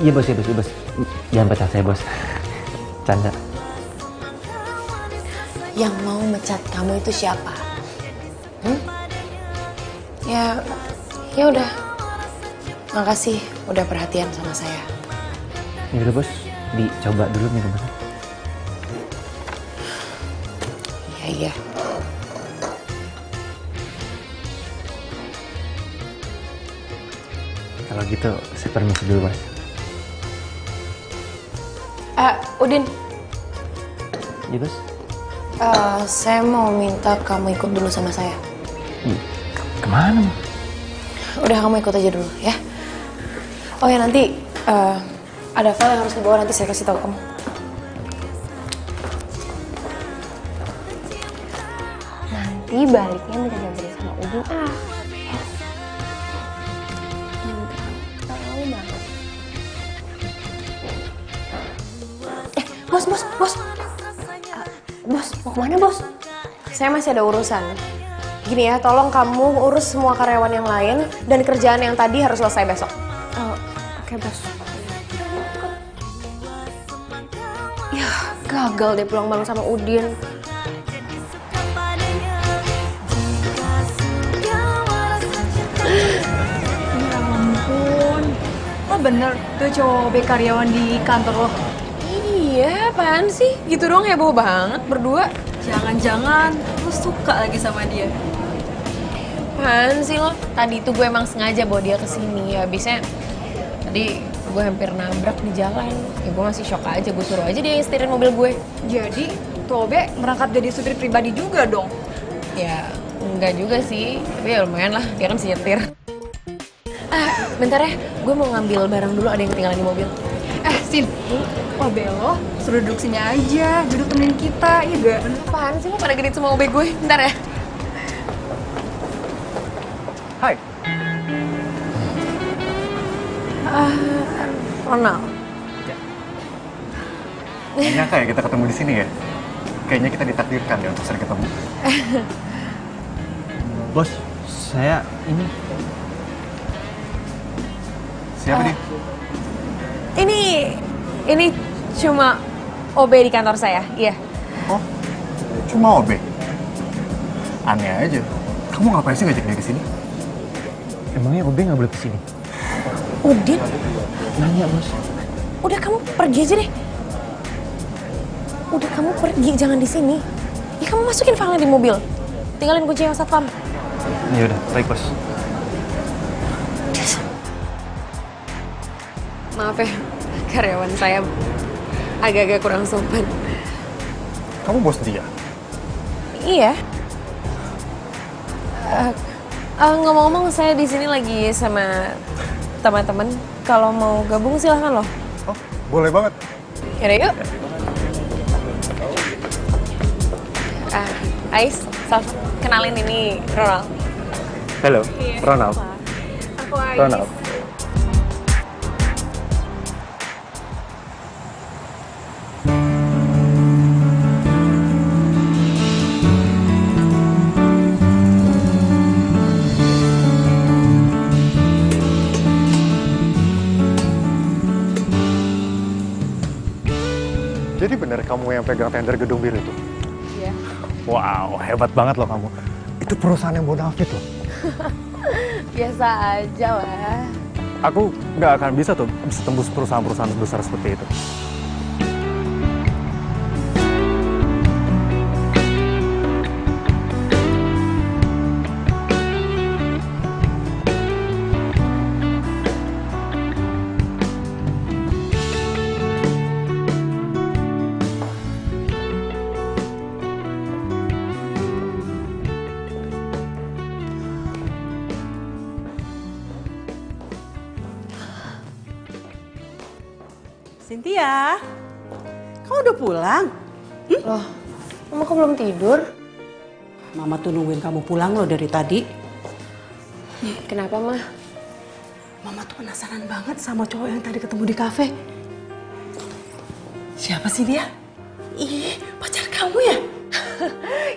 Iya bos. Jangan pecat saya bos. Canda. Yang mau mecat kamu itu siapa? Ya udah. Makasih udah perhatian sama saya. Ya udah bos, dicoba dulu minumannya. Iya. Kalau gitu saya permisi dulu bos. Udin. Iya bos. Saya mau minta kamu ikut dulu sama saya. Kemana? Udah, kamu ikut aja dulu ya. Oh ya, nanti ada file yang harus dibawa, nanti saya kasih tahu kamu. Nanti baliknya minta dianterin sama Udin. Tahu banget. Bos. Bos, mau kemana bos? Saya masih ada urusan. Gini ya, tolong kamu urus semua karyawan yang lain dan kerjaan yang tadi harus selesai besok. Oke, bos. Ya, gagal deh pulang bareng sama Udin. Ya ampun. Oh bener, tuh cowok B karyawan di kantor lo. Iya, apaan sih? Gitu doang heboh banget berdua. Jangan-jangan lo suka lagi sama dia. Apaan sih lo? Tadi itu gue emang sengaja bawa dia kesini. Habisnya tadi gue hampir nabrak di jalan. Ya gue masih shock aja, gue suruh aja dia nyetirin mobil gue. Jadi, Tobe merangkap jadi supir pribadi juga dong? Ya, enggak juga sih. Tapi ya lumayan lah, dia kan bisa nyetir. Bentar ya, gue mau ngambil barang dulu, ada yang ketinggalan di mobil. Sin, OB lo suruh duduk sini aja, duduk temenin kita, iya gak? Apaan sih lo pada genit sama OB gue? Bentar ya. Hai. Ronald. Nggak nyangka ya kita ketemu di sini ya. Kayaknya kita ditakdirkan ya untuk sering ketemu. Bos, saya ini. Siapa dia? Ini cuma OB di kantor saya, iya. Oh, cuma OB? Aneh aja. Kamu ngapain sih ngajak dia ke sini? Emangnya OB nggak boleh kesini? Udin? Nanya bos. Udah, kamu pergi aja deh. Udah, kamu pergi, jangan di sini. Ya kamu masukin filenya di mobil. Tinggalin kunci yang satpam. Ya udah, baik bos. Maaf ya, karyawan saya agak-agak kurang sopan. Kamu bos dia? Iya. Ngomong-ngomong, saya di sini lagi sama teman-teman. Kalau mau gabung silahkan loh. Oh, boleh banget. Yaudah yuk. Ais, Sal, kenalin ini Ronald. Halo, Ronald. Aku Ais. Ronald. kamu yang pegang tender gedung bir itu? Iya. Wow, hebat banget loh kamu. Itu perusahaan yang bonafit loh. Biasa aja lah. Aku nggak akan bisa tembus perusahaan-perusahaan besar seperti itu. Cynthia, kamu udah pulang? Loh, Mama kok belum tidur? Mama tuh nungguin kamu pulang loh dari tadi. Kenapa, Ma? Mama tuh penasaran banget sama cowok yang tadi ketemu di kafe. Siapa sih dia? Ih, pacar kamu ya?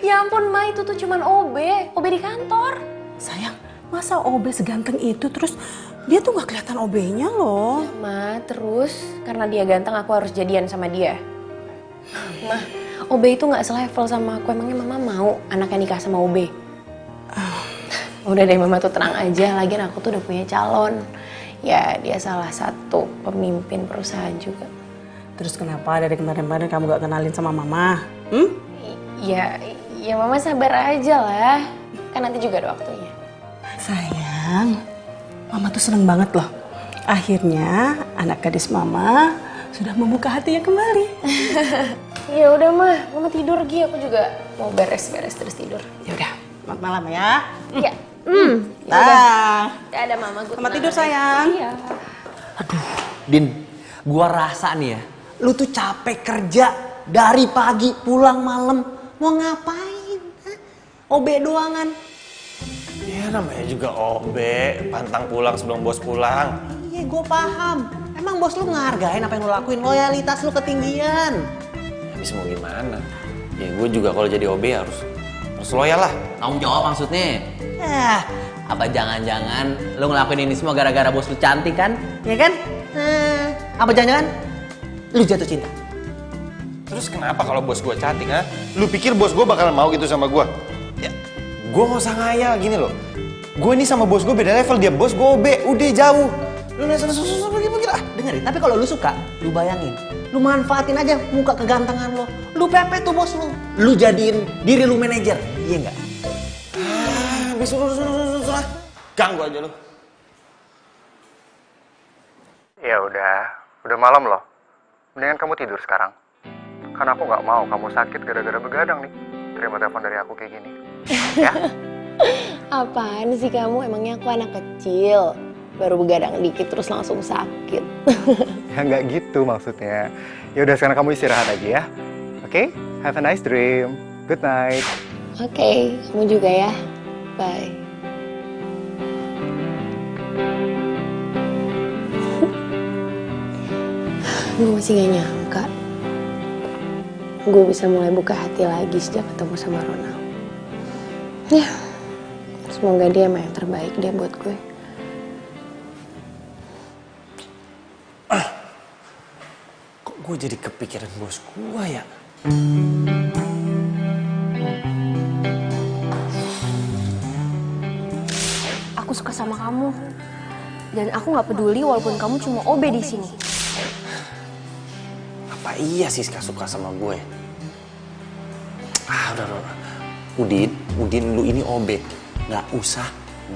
Ya ampun, Ma, itu tuh cuman OB di kantor. Sayang, masa OB seganteng itu terus dia tuh gak kelihatan OB-nya loh. Ya, Ma, terus karena dia ganteng aku harus jadian sama dia. Ma, OB itu gak selevel sama aku. Emangnya Mama mau anaknya nikah sama OB? Udah deh, Mama tuh tenang aja. Lagian aku tuh udah punya calon. Ya, dia salah satu pemimpin perusahaan juga. Terus kenapa dari kemarin-kemarin kamu gak kenalin sama Mama? Ya Mama sabar aja lah. Kan nanti juga ada waktunya. Sayang, Mama tuh seneng banget loh. Akhirnya anak gadis Mama sudah membuka hatinya kembali. Ya udah, Mama tidur Gi. Aku juga mau beres-beres terus tidur. Ya udah, selamat malam ya. Iya. Dah. Ada Mama, good Selamat night. tidur sayang. Iya. Din, gua rasa nih ya, lu tuh capek kerja dari pagi pulang malam. Mau ngapain? Hah? OB doangan. Ya namanya juga OB, pantang pulang sebelum bos pulang. Iya, gue paham. Emang bos lu ngehargain apa yang lu lakuin? Loyalitas lu ketinggian. Habis mau gimana? Ya gue juga kalau jadi OB harus loyal lah. Tanggung jawab maksudnya. Apa jangan-jangan lu ngelakuin ini semua gara-gara bos lu cantik kan? Ya kan? Apa jangan-jangan lu jatuh cinta? Terus kenapa kalau bos gue cantik, ha? Lu pikir bos gue bakal mau gitu sama gue? Ya, gue gak usah ngayal gini loh. Gue ini sama bos gue beda level, dia bos gue OB, udah jauh. Lu nanya susah pergi lah. Dengerin, tapi kalau lu suka, lu bayangin. Lu manfaatin aja muka kegantengan lo. Lu pepet tuh bos lu. Lu jadiin diri lu manajer, iya nggak? Habis susah. Ganggu aja lu. Ya udah malam loh. Mendingan kamu tidur sekarang. Karena aku nggak mau kamu sakit gara-gara begadang nih. Terima telepon dari aku kayak gini. Ya? Apaan sih kamu? Emangnya aku anak kecil? Baru begadang dikit terus langsung sakit. Ya nggak gitu maksudnya. Ya udah sekarang kamu istirahat aja ya. Oke? Have a nice dream. Good night. Oke, kamu juga ya. Bye. Gue masih gak nyangka gue bisa mulai buka hati lagi sejak ketemu sama Ronald. Ya, semoga dia emang yang terbaik deh buat gue. Kok gue jadi kepikiran bos gue ya? Aku suka sama kamu. Dan aku nggak peduli walaupun kamu cuma OB di sini. Apa iya Siska suka sama gue? Udah. Udin, lu ini OB. Nggak usah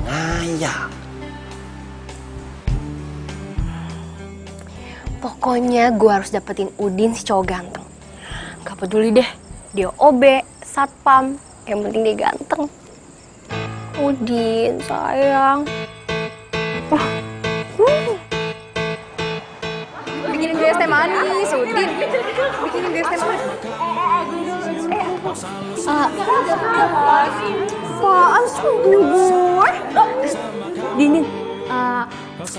ngayal. Pokoknya gue harus dapetin Udin si cowok ganteng. Gak peduli deh, dia OB, satpam, yang penting dia ganteng. Udin, sayang. Bikinin gue es teh manis, Udin. Bikinin gue es teh manis. Apaan sih gue? Dinin,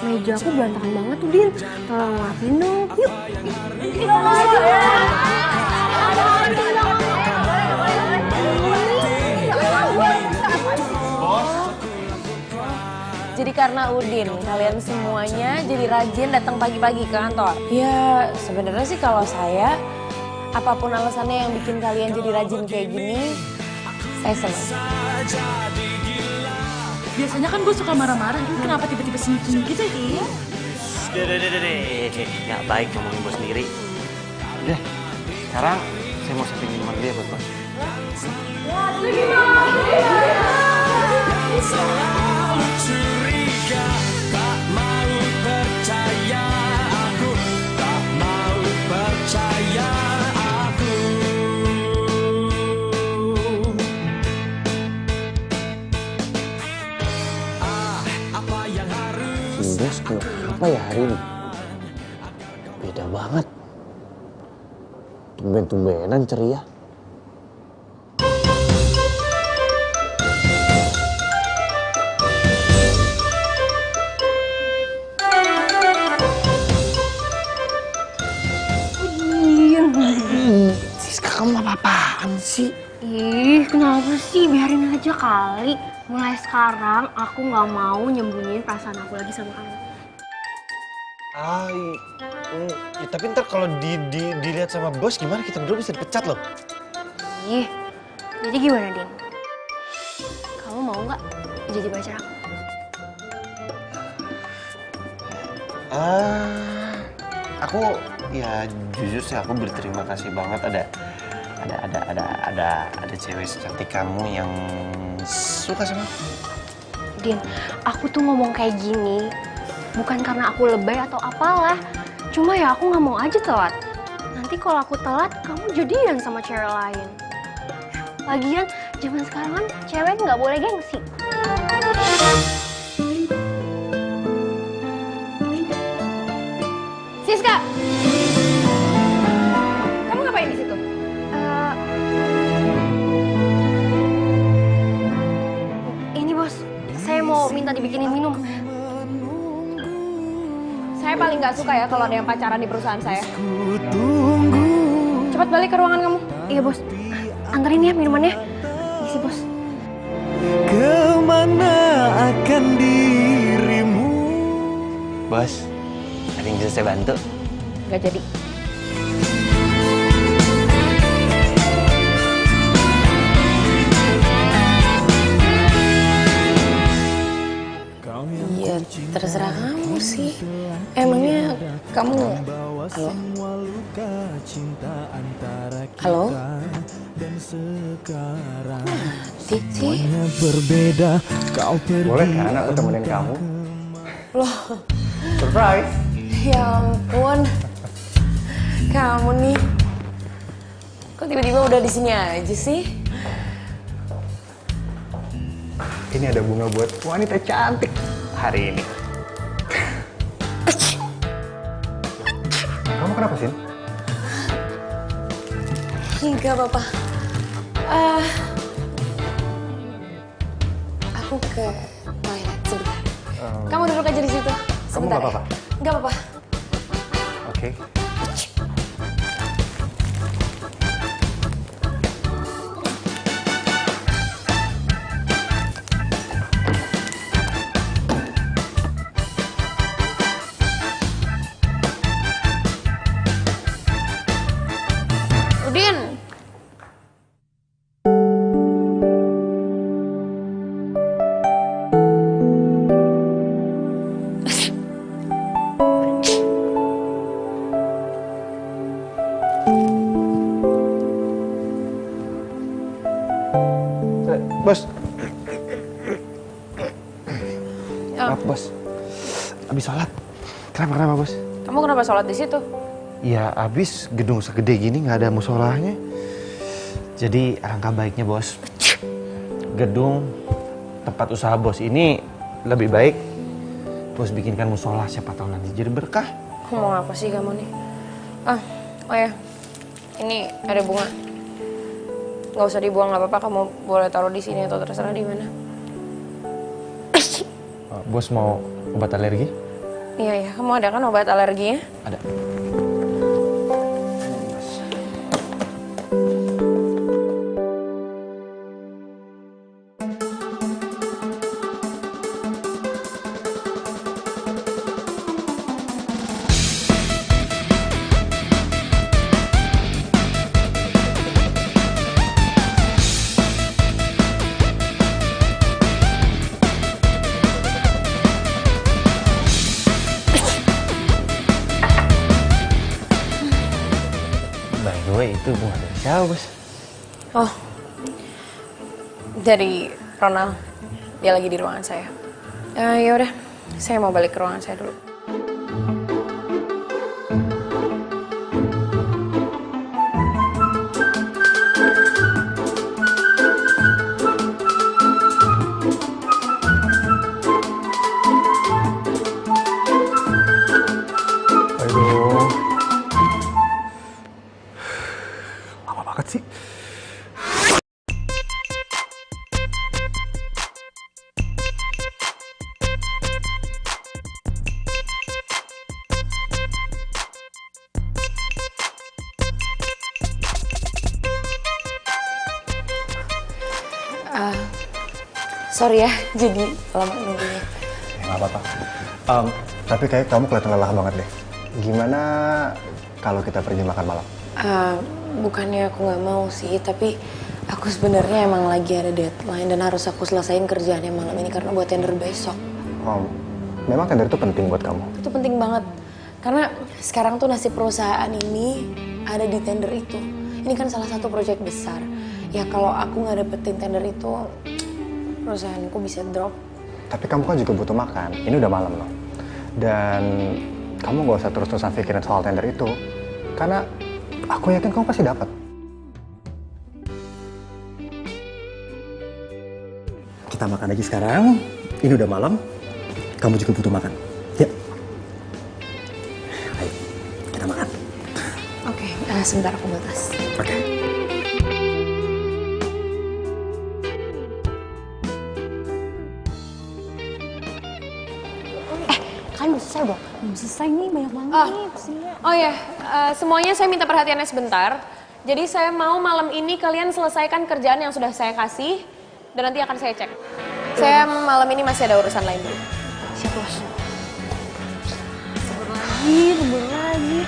meja aku berantakan banget tuh, Din. Tolong rapin dong, yuk. Jadi karena Udin, kalian semuanya jadi rajin datang pagi-pagi ke kantor. Ya sebenarnya sih kalau saya Apapun alasannya yang bikin kalian jadi rajin kayak gini, saya senang. Biasanya kan gue suka marah-marah, lu kenapa tiba-tiba senyum-senyum gitu ya? Deh. Nggak baik ngomongin bos sendiri. Udah, sekarang saya mau siapin minuman dulu ya buat bos. Selalu curiga, tak mau percaya aku, tak mau percaya aku. Apa yang harus Bos, kenapa ya hari ini? Beda banget. Tumben-tumbenan ceria. Siska, kamu apa-apaan sih? Ih, kenapa sih? Biarin aja kali. Mulai sekarang aku nggak mau nyembunyiin perasaan aku lagi sama kamu. Ya, tapi ntar kalau dilihat sama bos gimana, kita berdua bisa dipecat loh. Ih, jadi gimana, Din? Kamu mau nggak jadi pacar aku? Aku ya jujur sih aku berterima kasih banget ada cewek secantik kamu yang suka sama aku. Din, aku tuh ngomong kayak gini bukan karena aku lebay atau apalah. Cuma ya aku nggak mau aja telat. Nanti kalau aku telat, kamu jadian sama cewek lain. Lagian, zaman sekarang kan cewek nggak boleh gengsi. Siska! Kamu ngapain di situ? Ini bos, saya mau minta dibikinin minum. Saya paling nggak suka ya kalau ada yang pacaran di perusahaan saya. Cepat balik ke ruangan kamu. Iya bos, anterin ya minumannya. Isi bos. Kemana akan dirimu? Bos, ada yang bisa saya bantu? Nggak jadi. Iya, terserah kamu sih. Emangnya kamu... Halo? Halo? Titi? Berbeda, kau pergi. Boleh kan aku temenin kamu? Loh, Surprise! ya ampun. Kamu nih. Kok tiba-tiba udah di sini aja sih? Ini ada bunga buat wanita cantik hari ini. Kamu kenapa sih? Enggak apa-apa. Aku ke toilet sebentar. Kamu duduk aja di situ. Kamu nggak apa-apa? Nggak apa-apa. Oke. Udin. Bos. Ya. Maaf bos, abis sholat. Kenapa bos? Kamu kenapa sholat di situ? Ya abis gedung segede gini nggak ada musolahnya. Jadi alangkah baiknya bos, gedung tempat usaha bos ini lebih baik bos bikinkan musola, siapa tahu nanti jadi berkah. Mau apa sih kamu nih? Oh ya, ini ada bunga. Nggak usah dibuang, nggak apa-apa. Kamu boleh taruh di sini atau terserah di mana. Bos mau obat alergi? Iya, kamu ada kan obat alerginya? Ada. Itu bunga dari siapa, Bos? Oh, dari Ronald. Dia lagi di ruangan saya. Ya udah, saya mau balik ke ruangan saya dulu. Aduh. Lama banget sih. Sorry ya, jadi lama nunggunya. Nggak apa-apa. Tapi kayak kamu kelihatan lelah banget deh. Gimana kalau kita pergi makan malam? Bukannya aku nggak mau sih, tapi aku sebenarnya emang lagi ada deadline dan harus aku selesain kerjaannya malam ini karena buat tender besok. Memang tender itu penting buat kamu? Itu penting banget, karena sekarang tuh nasib perusahaan ini ada di tender itu. Ini kan salah satu proyek besar. Ya kalau aku nggak dapetin tender itu, perusahaanku bisa drop. Tapi kamu kan juga butuh makan. Ini udah malam loh. Dan kamu gak usah terus-terusan pikirin soal tender itu. Karena aku yakin kamu pasti dapat. Kita makan lagi sekarang. Ini udah malam. Kamu juga butuh makan. Ya. Ayo, kita makan. Oke, sebentar aku batas. Oke. Kan belum selesai dong. Belum selesai nih, banyak banget nih pesennya. Oh ya, semuanya saya minta perhatiannya sebentar. Jadi saya mau malam ini kalian selesaikan kerjaan yang sudah saya kasih dan nanti akan saya cek. Saya malam ini masih ada urusan lain dulu. Siap, Bos. Sebut lagi.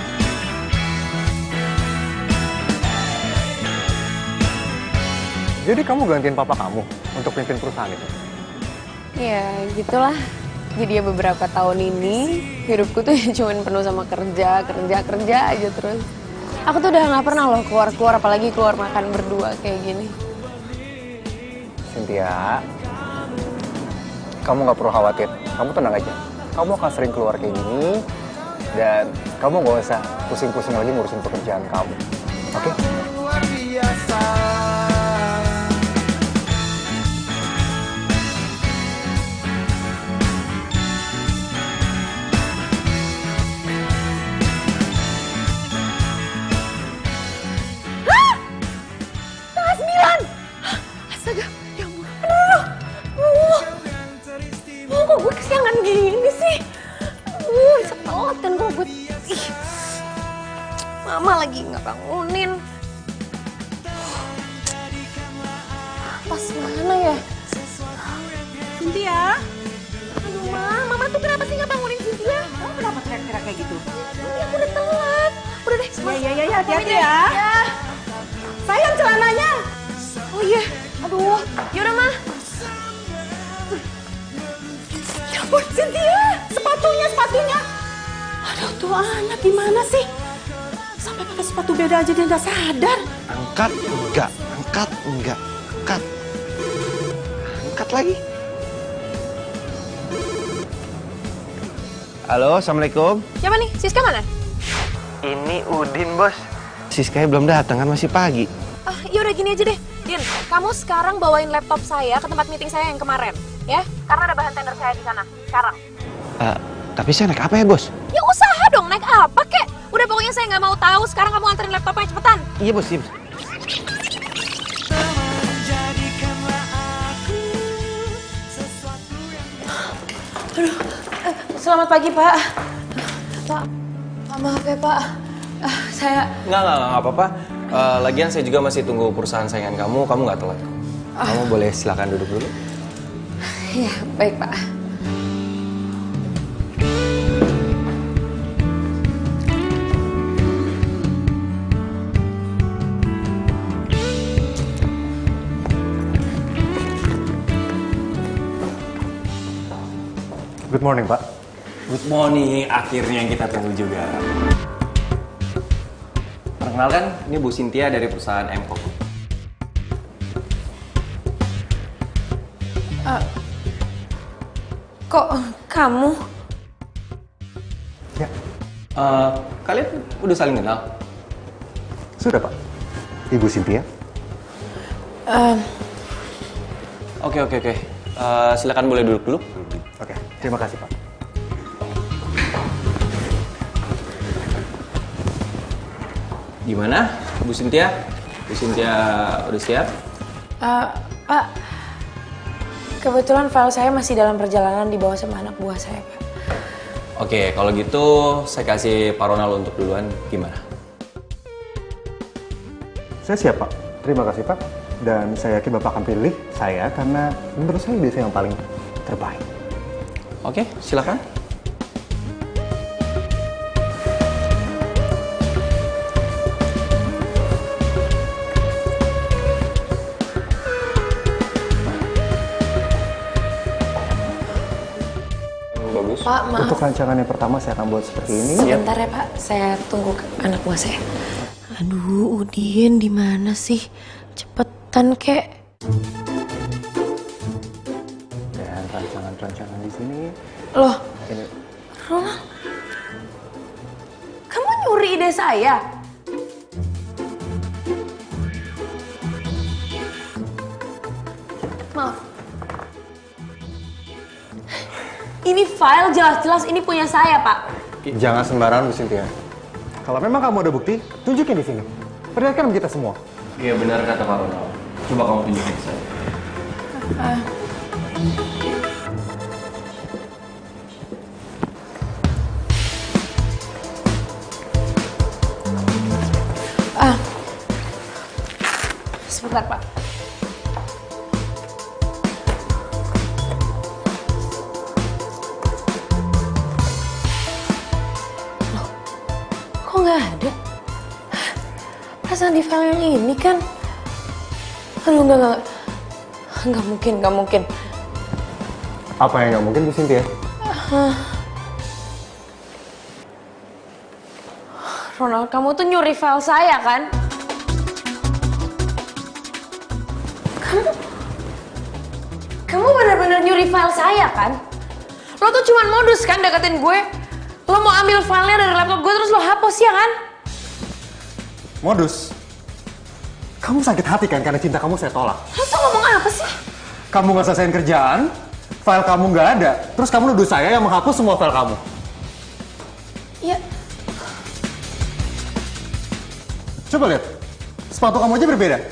Jadi kamu gantiin papa kamu untuk pimpin perusahaan itu? Ya, gitulah. Jadi ya beberapa tahun ini hidupku tuh cuma penuh sama kerja aja terus. Aku tuh udah nggak pernah loh keluar apalagi keluar makan berdua kayak gini. Cynthia, kamu nggak perlu khawatir. Kamu tenang aja. Kamu akan sering keluar kayak gini dan kamu nggak usah pusing-pusing lagi ngurusin pekerjaan kamu. Oke? Luar biasa. Astaga, ya ampun. Kok gue kesiangan gini sih? Bisa telat kan kok gue. Mama lagi nggak bangunin. Pas mana ya? Cynthia? Aduh, Mama tuh kenapa sih nggak bangunin Cynthia? Kamu kenapa teriak-teriak kayak gitu? Ini aku udah telat. Udah deh, Ya, hati-hati ya. Sayang celananya. Oh iya, aduh, yaudah Ma. Ya ampun, Cynthia, sepatunya. Aduh, tuh anak gimana sih? Sampai pakai sepatu beda aja dia nggak sadar. Angkat enggak. Angkat lagi. Halo, Assalamualaikum. Siapa nih? Siska mana? Ini Udin, Bos. Siskanya belum datang kan, masih pagi. Yaudah gini aja deh, Din. Kamu sekarang bawain laptop saya ke tempat meeting saya yang kemarin, ya? Karena ada bahan tender saya di sana, sekarang. Tapi saya naik apa ya, Bos? Ya usaha dong, naik apa kek? Udah pokoknya saya nggak mau tahu, sekarang kamu anterin laptopnya, cepetan. Iya, Bos. Aduh, selamat pagi, Pak. Pak, maaf ya, Pak. Saya... Nggak apa-apa. Lagian saya juga masih tunggu perusahaan saingan kamu nggak telat. Kamu boleh silakan duduk dulu. Iya, baik, Pak. Good morning, Pak. Good morning, akhirnya yang kita tunggu juga. Perkenalkan, ini Bu Cynthia dari perusahaan MCO. Kok kamu? Ya. Kalian udah saling kenal? Sudah, Pak. Ibu Cynthia. Oke. Silakan boleh duduk dulu. Oke, terima kasih, Pak. Gimana, Bu Cynthia? Bu Cynthia udah siap? Pak, kebetulan file saya masih dalam perjalanan dibawa sama anak buah saya, Pak. Oke, kalau gitu saya kasih Pak Ronald untuk duluan. Gimana? Saya siap, Pak. Terima kasih, Pak. Dan saya yakin Bapak akan pilih saya karena menurut saya dia yang paling terbaik. Oke, silakan. Bagus. Pak, maaf. Untuk rancangan yang pertama saya akan buat seperti ini. Sebentar ya, Pak. Saya tunggu anak buah saya. Aduh, Udin di mana sih? Cepetan, kek. Dan rancangan-rancangan di sini. Loh, Ini. Ronald. Kamu nyuri ide saya? Maaf. Ini file jelas-jelas ini punya saya, Pak. Jangan sembarangan, Bu Cynthia. Kalau memang kamu ada bukti, tunjukin di sini. Perlihatkan kita semua. Iya, benar kata Pak Ronald. Coba kamu tunjukin ke saya. Sebentar, Pak. Loh, kok nggak ada? Perasaan di file yang ini kan? Aduh, nggak mungkin. Apa yang nggak mungkin, Bu Cynthia? Ronald, kamu tuh nyuri file saya kan? Kamu benar-benar nyuri file saya kan? Lo tuh cuman modus kan deketin gue? Lo mau ambil filenya dari laptop gue terus lo hapus ya kan? Modus. Kamu sakit hati kan karena cinta kamu saya tolak. Lo tuh ngomong apa sih? Kamu nggak selesaiin kerjaan, file kamu nggak ada, terus kamu nuduh saya yang menghapus semua file kamu. Ya. Coba lihat, sepatu kamu aja berbeda.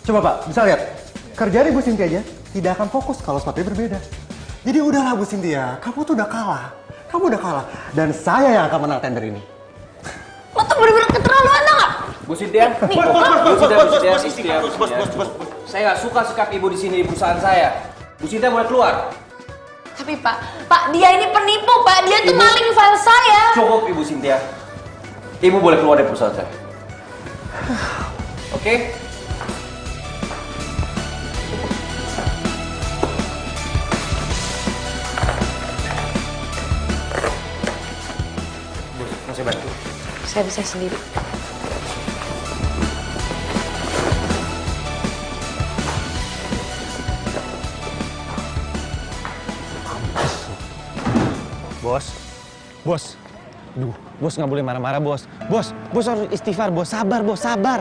Coba Pak, bisa lihat. Kerjaan Ibu Cynthia aja tidak akan fokus kalau sepatunya berbeda. Jadi udahlah Bu Cynthia, kamu tuh udah kalah. Kamu udah kalah. Dan saya yang akan menang tender ini. Lo tuh bener-bener keterlaluan tau gak? Bu Cynthia, bos. Saya nggak suka sikap ibu di sini di perusahaan saya. Bu Cynthia boleh keluar. Tapi Pak, dia ini penipu Pak. Dia tuh maling file saya. Cukup Ibu Cynthia. Ibu boleh keluar dari perusahaan saya. Oke? Bos, mau saya bantu? Saya bisa sendiri. Bos. Duh, bos nggak boleh marah-marah, bos. Bos harus istighfar, bos. Sabar, bos, sabar.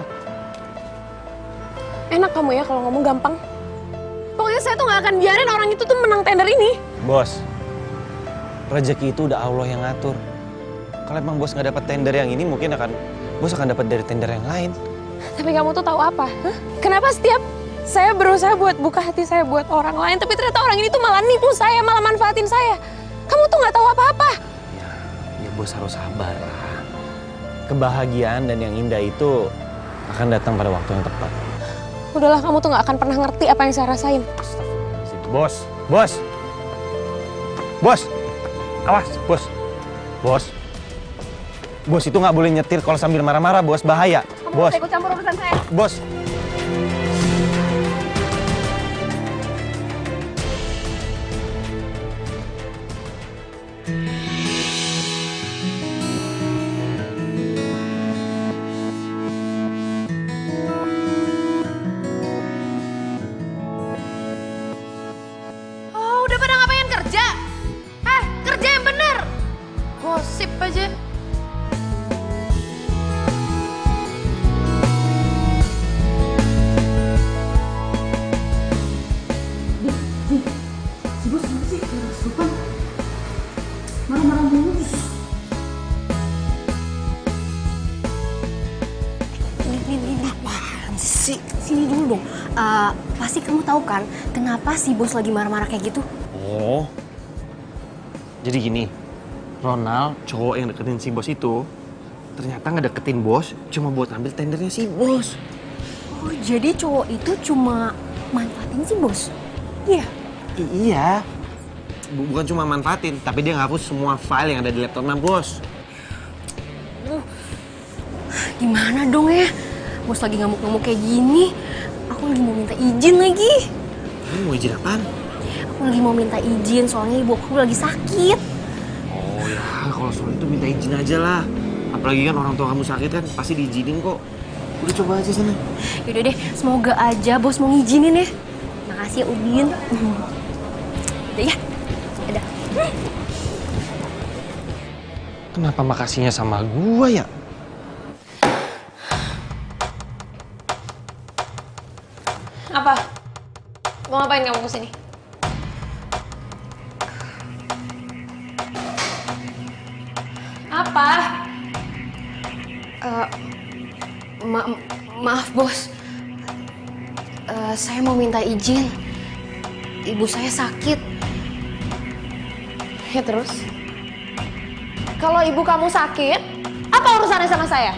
Enak kamu ya kalau ngomong gampang. Pokoknya saya tuh nggak akan biarin orang itu tuh menang tender ini. Bos, rezeki itu udah Allah yang ngatur. Kalau emang bos nggak dapat tender yang ini, mungkin bos akan dapat dari tender yang lain. Tapi kamu tuh tahu apa? Hah? Kenapa setiap saya berusaha buat buka hati saya buat orang lain, tapi ternyata orang ini tuh malah nipu saya, malah manfaatin saya. Kamu tuh nggak tahu apa-apa. Ya bos harus sabar lah. Kebahagiaan dan yang indah itu akan datang pada waktu yang tepat. Udahlah, kamu tuh nggak akan pernah ngerti apa yang saya rasain. Bos, awas, bos. Bos itu nggak boleh nyetir kalau sambil marah-marah, bos, bahaya. Kamu Bos, harus ikut campur urusan saya. bos. Pasti kamu tahu kan kenapa si bos lagi marah-marah kayak gitu? Oh, jadi gini, Ronald, cowok yang deketin si bos itu, ternyata ngedeketin bos cuma buat ambil tendernya si bos. Oh, jadi cowok itu cuma manfaatin si bos? Iya? Iya. Bukan cuma manfaatin, tapi dia ngapus semua file yang ada di laptopnya bos. Gimana dong ya? Bos lagi ngamuk-ngamuk kayak gini. Aku lagi mau minta izin lagi. Kamu mau izin apaan? Aku lagi mau minta izin soalnya ibu aku lagi sakit. Oh ya, kalau soal itu minta izin aja lah. Apalagi kan orang tua kamu sakit kan, pasti diizinin kok. Udah coba aja sana. Yaudah deh, semoga aja bos mau ngizinin ya. Makasih ya Udin. Udah ya. Udah. Kenapa makasihnya sama gua ya? Apa? Mau ngapain kamu kesini? Apa? Maaf bos. Saya mau minta izin. Ibu saya sakit. Ya terus? Kalau ibu kamu sakit, apa urusannya sama saya?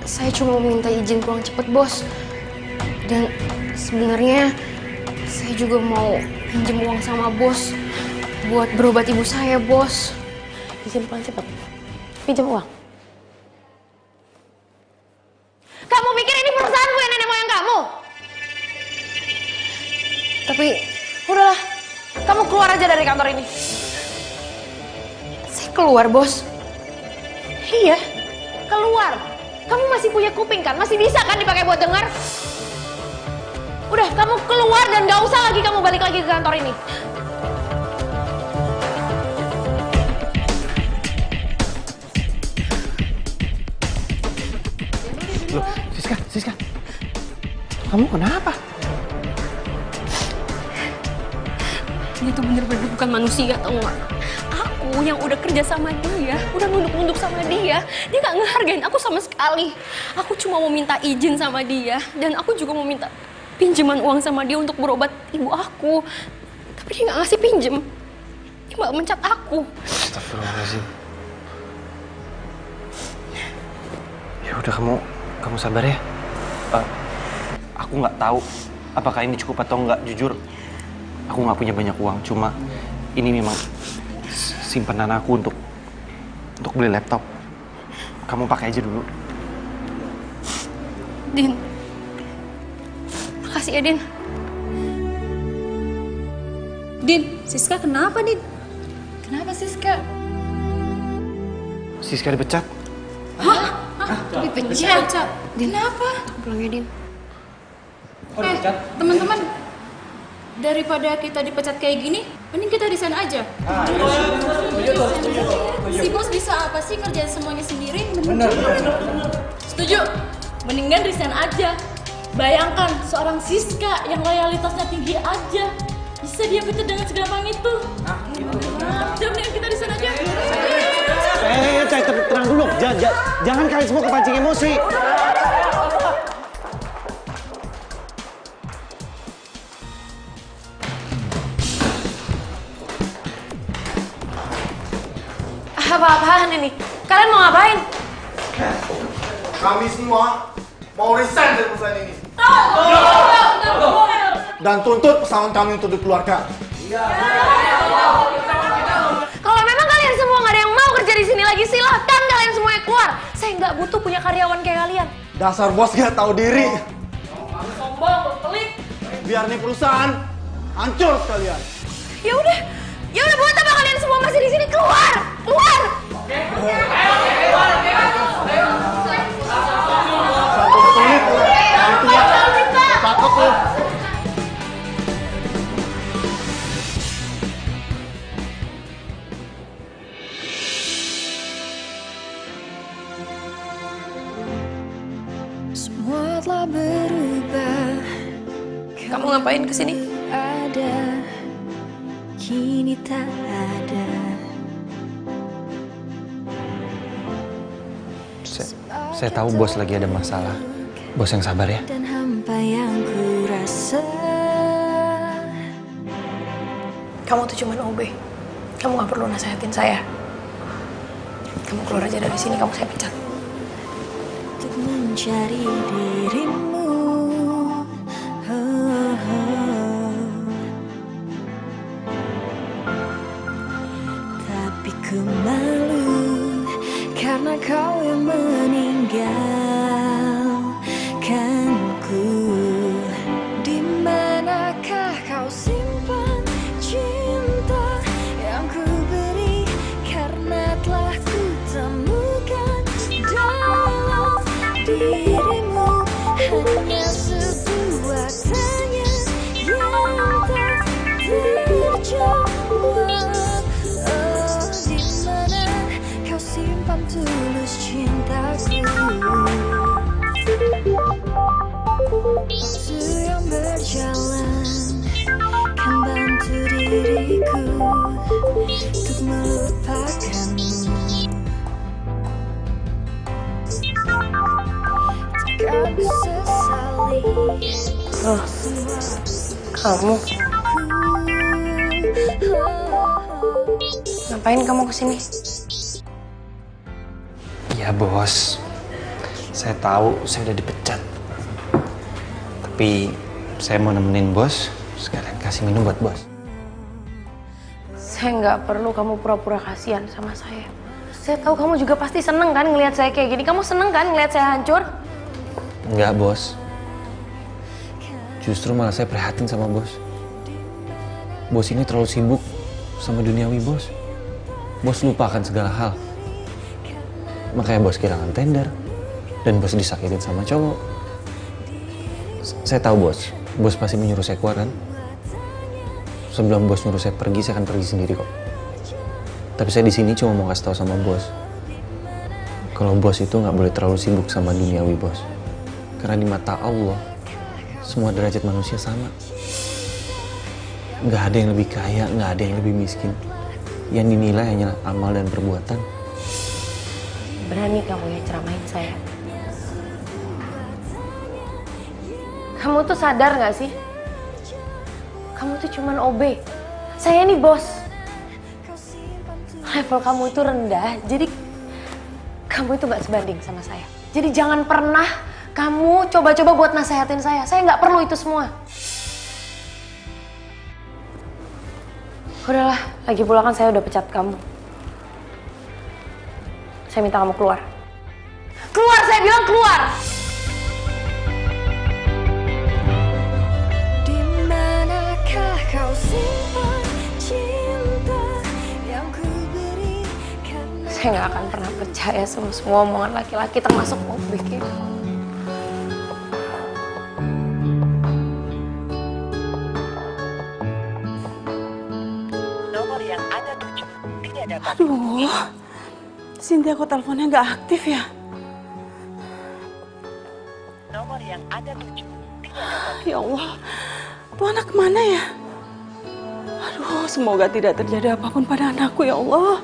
Saya cuma mau minta izin pulang cepet bos. Dan sebenarnya saya juga mau pinjam uang sama bos buat berobat ibu saya bos. Izin pulang cepet? Pinjam uang? Kamu pikir ini perusahaanku ya, nenek moyang kamu? Tapi udahlah, kamu keluar aja dari kantor ini. saya keluar bos. Iya, keluar. Kamu masih punya kuping kan? Masih bisa kan dipakai buat dengar? Udah, kamu keluar dan gak usah lagi kamu balik lagi ke kantor ini. Loh, Siska. Kamu kenapa? Dia tuh bener-bener bukan manusia, tau gak? Aku yang udah kerja sama dia, udah nunduk-nunduk sama dia gak ngehargain aku sama sekali. Aku cuma mau minta izin sama dia, dan aku juga mau minta pinjaman uang sama dia untuk berobat ibu aku. Tapi dia gak ngasih pinjem. Dia malah mencat aku. Astagfirullahaladzim. Ya udah, kamu sabar ya. Aku nggak tahu apakah ini cukup atau nggak. Jujur, aku nggak punya banyak uang. Cuma ini memang simpanan aku untuk beli laptop. Kamu pakai aja dulu. Din, makasih ya Din. Din, Siska kenapa Din? Kenapa Siska? Siska dipecat. Hah? Dipecat? Kenapa? Pulang ya Din. Teman-teman, daripada kita dipecat kayak gini, mending kita resign aja. Si bos bisa apa sih kerjain semuanya sendiri? Bener. Setuju? Mendingan resign aja. Bayangkan seorang Siska yang loyalitasnya tinggi aja, bisa dia pecat dengan segampang itu. Udah, mendingan kita resign aja. Tenang dulu. Jangan kalian semua kepancing emosi. Apa-apaan ini? Kalian mau ngapain? Kami semua mau resign dari perusahaan ini. Dan tuntut pesangon kami untuk dikeluarkan. Kalau memang kalian semua nggak ada yang mau kerja di sini lagi, silahkan kalian semuanya keluar. Saya nggak butuh punya karyawan kayak kalian. Dasar bos gak tahu diri. Sombong, pelit. Biar nih perusahaan hancur sekalian. Ya udah buat apa kalian semua masih di sini? Keluar. Takut lu. Semua telah berubah. Kamu ngapain kesini? Ada, kini tak ada. Saya tahu bos lagi ada masalah. Bos yang sabar ya. Dan hampa yang ku rasa. Kamu tuh cuman OB. Kamu gak perlu nasehatin saya. Kamu keluar aja dari sini, kamu saya pecat. Untuk mencari dirimu. Tapi ku malu karena kau yang meninggalkanku. Di manakah kau simpan cinta yang ku beri, karena telah ku temukan dalam dirimu hanya sebuah tanya yang tak terjawab. Oh, di mana kau simpan tulus cintaku? Waktu yang berjalan kan bantu diriku untuk melupakanmu. Takkan ku sesali Kamu? Ngapain kamu kesini? Iya bos, saya tahu saya udah dipecat. Tapi saya mau nemenin bos, sekalian kasih minum buat bos. Saya nggak perlu kamu pura-pura kasihan sama saya. Saya tahu kamu juga pasti seneng kan ngelihat saya kayak gini. Kamu seneng kan ngelihat saya hancur? Enggak bos, justru malah saya prihatin sama bos. Bos ini terlalu sibuk sama duniawi bos. Bos lupakan segala hal. Makanya bos kehilangan tender dan bos disakitin sama cowok. Saya tahu bos pasti menyuruh saya keluar kan? Sebelum bos nyuruh saya pergi, saya akan pergi sendiri kok. Tapi saya di sini cuma mau kasih tahu sama bos, kalau bos itu nggak boleh terlalu sibuk sama duniawi bos. Karena di mata Allah, semua derajat manusia sama. Nggak ada yang lebih kaya, nggak ada yang lebih miskin. Yang dinilai hanyalah amal dan perbuatan. Berani kamu ya ceramahin saya. Kamu tuh sadar gak sih? Kamu tuh cuman OB. Saya nih bos. Level kamu itu rendah, jadi kamu itu gak sebanding sama saya. Jadi jangan pernah kamu coba-coba buat nasehatin saya. Saya gak perlu itu semua. Udahlah, lagi pula kan saya udah pecat kamu. Saya minta kamu keluar. Keluar, saya bilang keluar! Kau simpan cinta yang ku berikan. Saya nggak akan pernah percaya sama semua omongan laki-laki, termasuk OB kayak kamu. Nomor yang Anda tuju tidak dapat. Aduh, Cynthia kok teleponnya nggak aktif ya? Nomor yang Anda tuju tidak dapat. Ya Allah, tuh anak kemana ya? Aduh, semoga tidak terjadi apapun pada anakku ya Allah.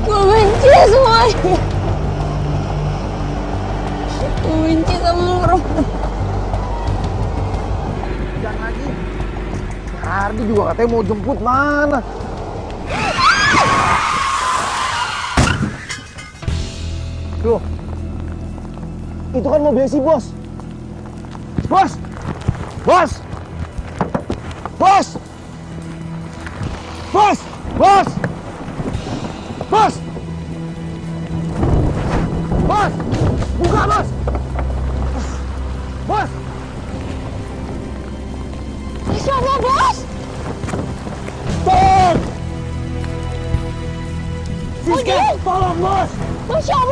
Gue benci semuanya. Gue benci sama perempuan. Jangan lagi. Ardi juga katanya mau jemput mana? Loh, itu kan mobil si bos. Bos! Bos! Bos! Bos! Bos! Bos! Bos! Buka, bos! Bos! Masya Allah, bos! Tolong! Siska, tolong, bos! Masya Allah!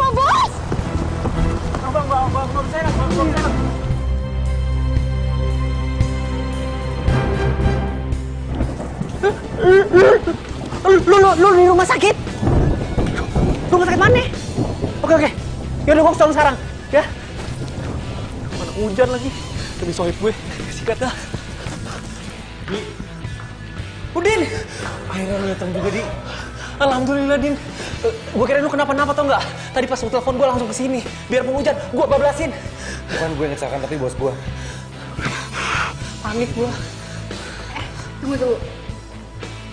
Yaudah gue kesana sekarang, ya. Mana hujan lagi, demi sohib gue, sikat dah. Udin, akhirnya lu datang juga, Di. Alhamdulillah, Din. Gue kira lu kenapa-napa tau nggak? Tadi pas lu telepon gue langsung kesini, biar hujan, gue bablasin. Bukan gue yang kecelakaan, tapi bos gue. Panik gue. Tunggu.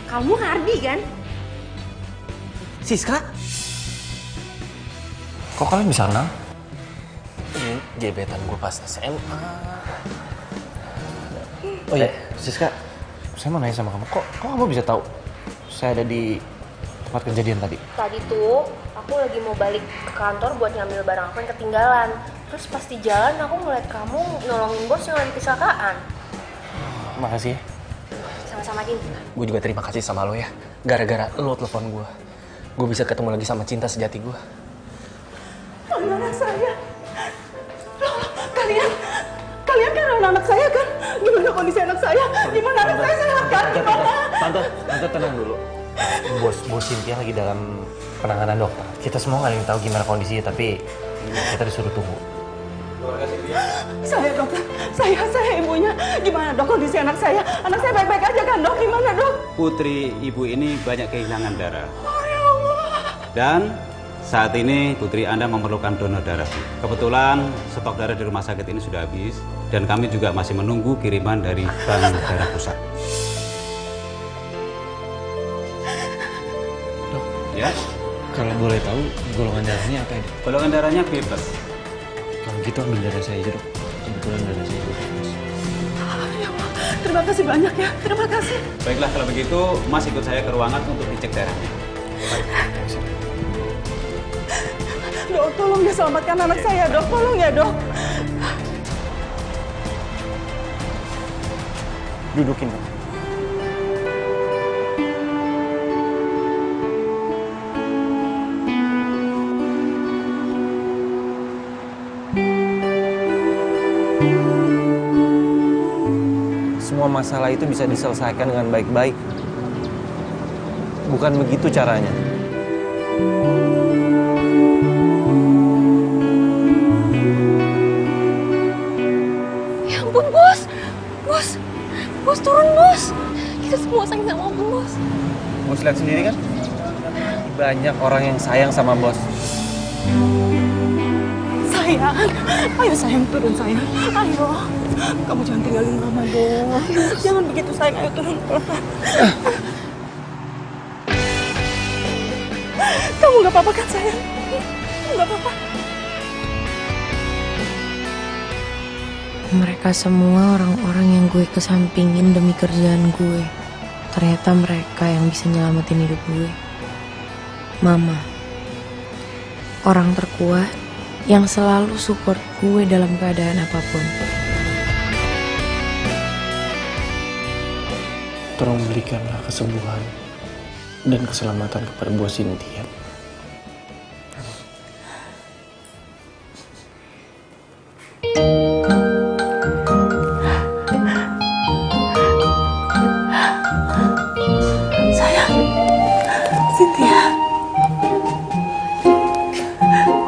Kamu Hardi kan? Siska? Kok kalian bisa kenal? Gebetan gue pas SMA. Oh iya, Siska, saya mau nanya sama kamu. Kok kamu bisa tahu saya ada di tempat kejadian tadi? Tadi tuh aku lagi mau balik ke kantor buat ngambil barang aku yang ketinggalan. Terus pas di jalan aku ngeliat kamu nolongin bos yang lagi kecelakaan. Makasih ya. Sama-sama, Din. Gue juga terima kasih sama lo ya. Gara-gara lo telepon gue bisa ketemu lagi sama cinta sejati gue. Anak saya. Loh, kalian kan anak saya kan? Gimana kondisi anak saya? Gimana anak saya sehat kan? Tante tenang dulu. Bos Cynthia lagi dalam penanganan dokter. Kita semua nggak ada yang tahu gimana kondisinya, tapi kita disuruh tunggu. Saya dokter, saya ibunya. Gimana dok kondisi anak saya? Anak saya baik-baik aja kan dok? Gimana dok? Putri ibu ini banyak kehilangan darah. Oh ya Allah. Dan saat ini putri Anda memerlukan donor darah. Kebetulan stok darah di rumah sakit ini sudah habis. Dan kami juga masih menunggu kiriman dari bank darah pusat. Dok, ya? Kalau boleh tahu golongan darahnya apa ya, Dok? Golongan darahnya bebas. Kalau gitu ambil darah saya aja, Dok. Kebetulan darah saya bebas. Ya Allah, terima kasih banyak ya. Terima kasih. Baiklah kalau begitu, Mas ikut saya ke ruangan untuk dicek darahnya. Dok, tolong ya selamatkan anak saya, dok. Tolong ya, dok. Dudukin, Dok. Semua masalah itu bisa diselesaikan dengan baik-baik. Bukan begitu caranya. Ya ampun, Bos. Bos turun, Bos. Kita semua sayang sama Bos. Bos lihat sendiri kan? Banyak orang yang sayang sama bos. Sayang, ayo sayang turun sayang. Ayo, kamu jangan tinggalin mama dong. Jangan begitu sayang, ayo turun. Kamu nggak apa-apa kan sayang? Nggak apa-apa. Mereka semua orang-orang yang gue kesampingin demi kerjaan gue. Ternyata mereka yang bisa nyelamatin hidup gue. Mama, orang terkuat yang selalu support gue dalam keadaan apapun. Tolong berikanlah kesembuhan dan keselamatan kepada Bos Cynthia. Sayang, Cynthia.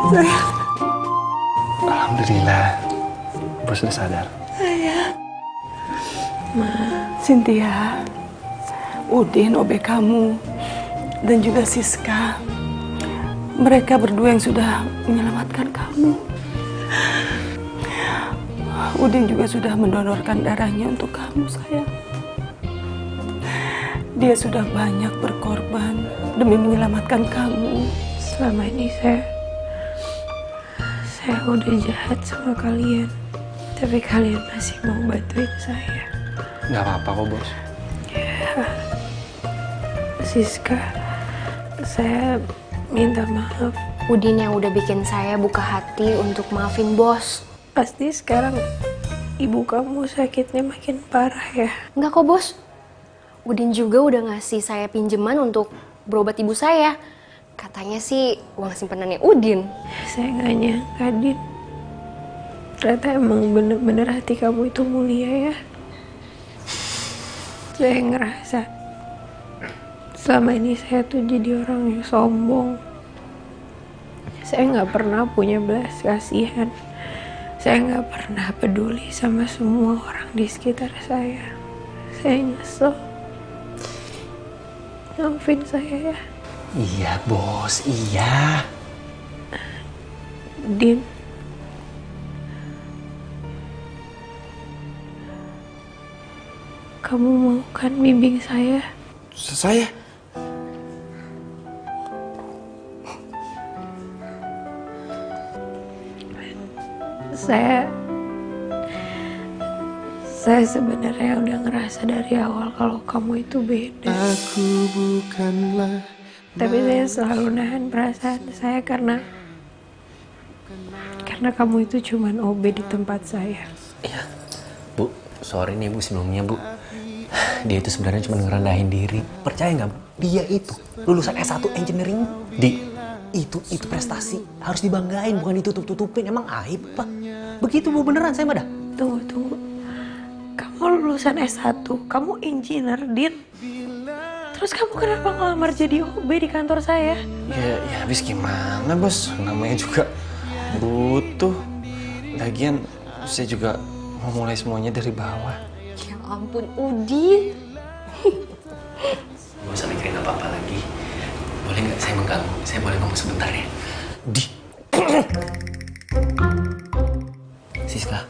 Sayang. Alhamdulillah, Bos sudah sadar. Sayang. Cynthia, Udin, OB kamu, dan juga Siska. Mereka berdua yang sudah menyelamatkan kamu. Udin juga sudah mendonorkan darahnya untuk kamu, sayang. Dia sudah banyak berkorban demi menyelamatkan kamu. Selama ini saya udah jahat sama kalian. Tapi kalian masih mau bantuin saya. Nggak apa-apa kok, Bos. Ya, Siska, saya minta maaf. Udin yang udah bikin saya buka hati untuk maafin bos. Pasti sekarang ibu kamu sakitnya makin parah ya? Enggak kok bos. Udin juga udah ngasih saya pinjaman untuk berobat ibu saya. Katanya sih uang simpenannya Udin. Saya nggak nyangka, Din. Ternyata emang bener-bener hati kamu itu mulia ya. Saya ngerasa selama ini saya tuh jadi orang yang sombong. Saya nggak pernah punya belas kasihan. Saya nggak pernah peduli sama semua orang di sekitar saya. Saya nyesel. Maafin saya ya. Iya bos, iya. Din. Kamu mau kan bimbing saya? Saya? Saya sebenarnya udah ngerasa dari awal kalau kamu itu beda. Aku bukanlah. Tapi saya selalu nahan perasaan saya karena kamu itu cuman OB di tempat saya. Iya, Bu, sorry nih Bu sebelumnya Bu. Dia itu sebenarnya cuma ngerendahin diri. Percaya nggak Bu? Dia itu lulusan S1 Engineering. Itu prestasi. Harus dibanggain, bukan ditutup-tutupin. Emang aib Pak? Begitu Bu, beneran saya mah dah. Tunggu. Kamu lulusan S1, kamu engineer, Din. Terus kamu kenapa ngelamar jadi OB di kantor saya? Ya habis gimana bos? Namanya juga butuh. Lagian saya juga mau mulai semuanya dari bawah. Ya ampun, Udin. Gak usah mikirin apa-apa lagi. Boleh nggak saya mengganggu? Saya boleh ngomong sebentar ya? Siska,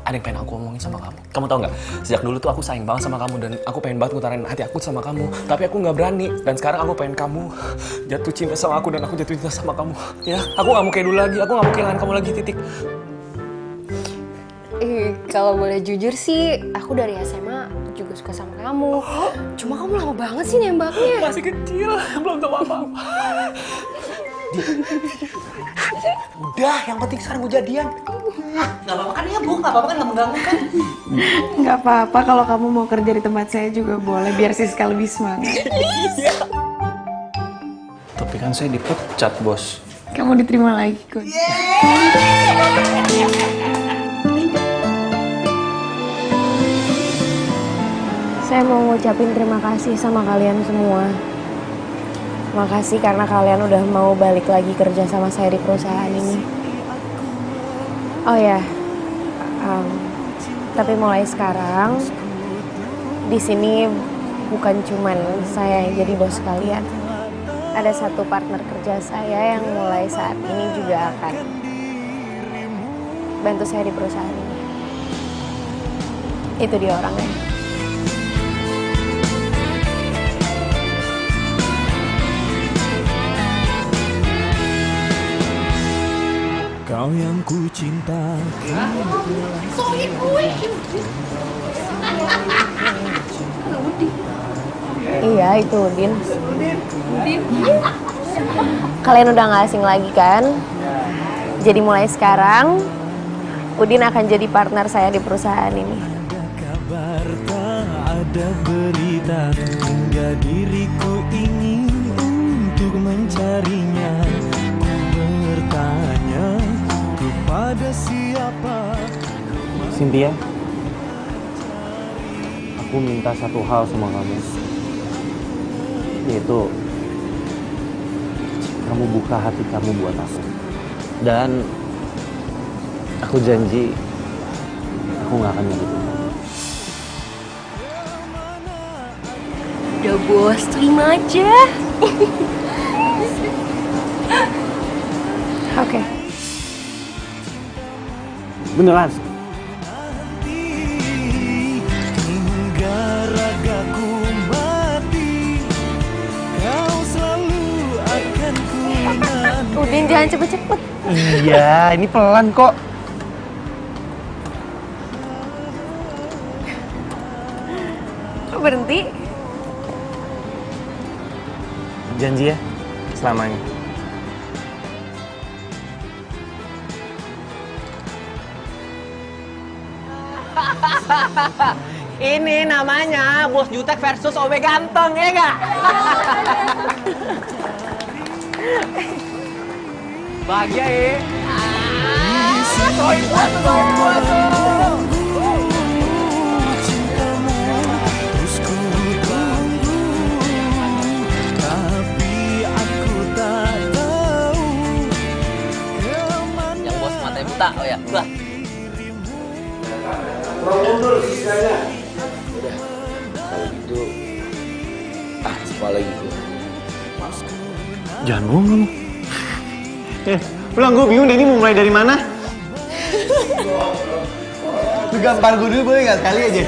ada yang pengen aku omongin sama kamu. Kamu tau nggak? Sejak dulu tuh aku sayang banget sama kamu dan aku pengen banget ngutarain hati aku sama kamu. Tapi aku nggak berani. Dan sekarang aku pengen kamu jatuh cinta sama aku dan aku jatuh cinta sama kamu. Ya, aku nggak mau kayak dulu lagi. Aku nggak mau kehilangan kamu lagi, titik. Kalau boleh jujur sih, aku dari SMA juga suka sama kamu. Cuma kamu lama banget sih nembaknya. Masih kecil, belum tahu apa-apa. Udah, yang penting sekarang gue jadian. Gak apa-apa kan ya Bu? Gak apa-apa kan? Gak mengganggu kan? Nggak apa-apa kalau kamu mau kerja di tempat saya juga boleh, biar Siska lebih semangat. Tapi kan saya dipecat bos. Kamu diterima lagi kok. Saya mau ngucapin terima kasih sama kalian semua. Makasih karena kalian udah mau balik lagi kerja sama saya di perusahaan ini. Oh ya, tapi mulai sekarang di sini bukan cuman saya yang jadi bos kalian. Ada satu partner kerja saya yang mulai saat ini juga akan bantu saya di perusahaan ini. Itu dia orangnya. Kau yang ku cinta. Soalnya gue. Iya, itu Udin. Kalian udah gak asing lagi kan? Jadi mulai sekarang, Udin akan jadi partner saya di perusahaan ini. Kabar tak ada berita, hingga diriku ingin untuk mencarinya. Ku bertanya kepada siapa. Cynthia, aku minta satu hal sama kamu, yaitu kamu buka hati kamu buat aku. Dan aku janji aku gak akan nyakitin kamu. Udah bos, terima aja. Oke. Beneran? Hingga ragaku mati, kau selalu akan ku nanti. Udin jangan cepet-cepet. Iya, ini pelan kok. Kok berhenti? Janji ya, selamanya. Ini namanya bos jutek versus OB ganteng, ya nggak? Bahagia ya? Terus ku tunggu, tapi aku tak tahu mata. Oh ya, udah. Kurang mundur sisanya. Udah, kalau gitu, apa lagi tuh? Jangan bohong kamu. Pulang, gue bingung deh ini mau mulai dari mana. Lu gampar gue dulu boleh gak sekali aja?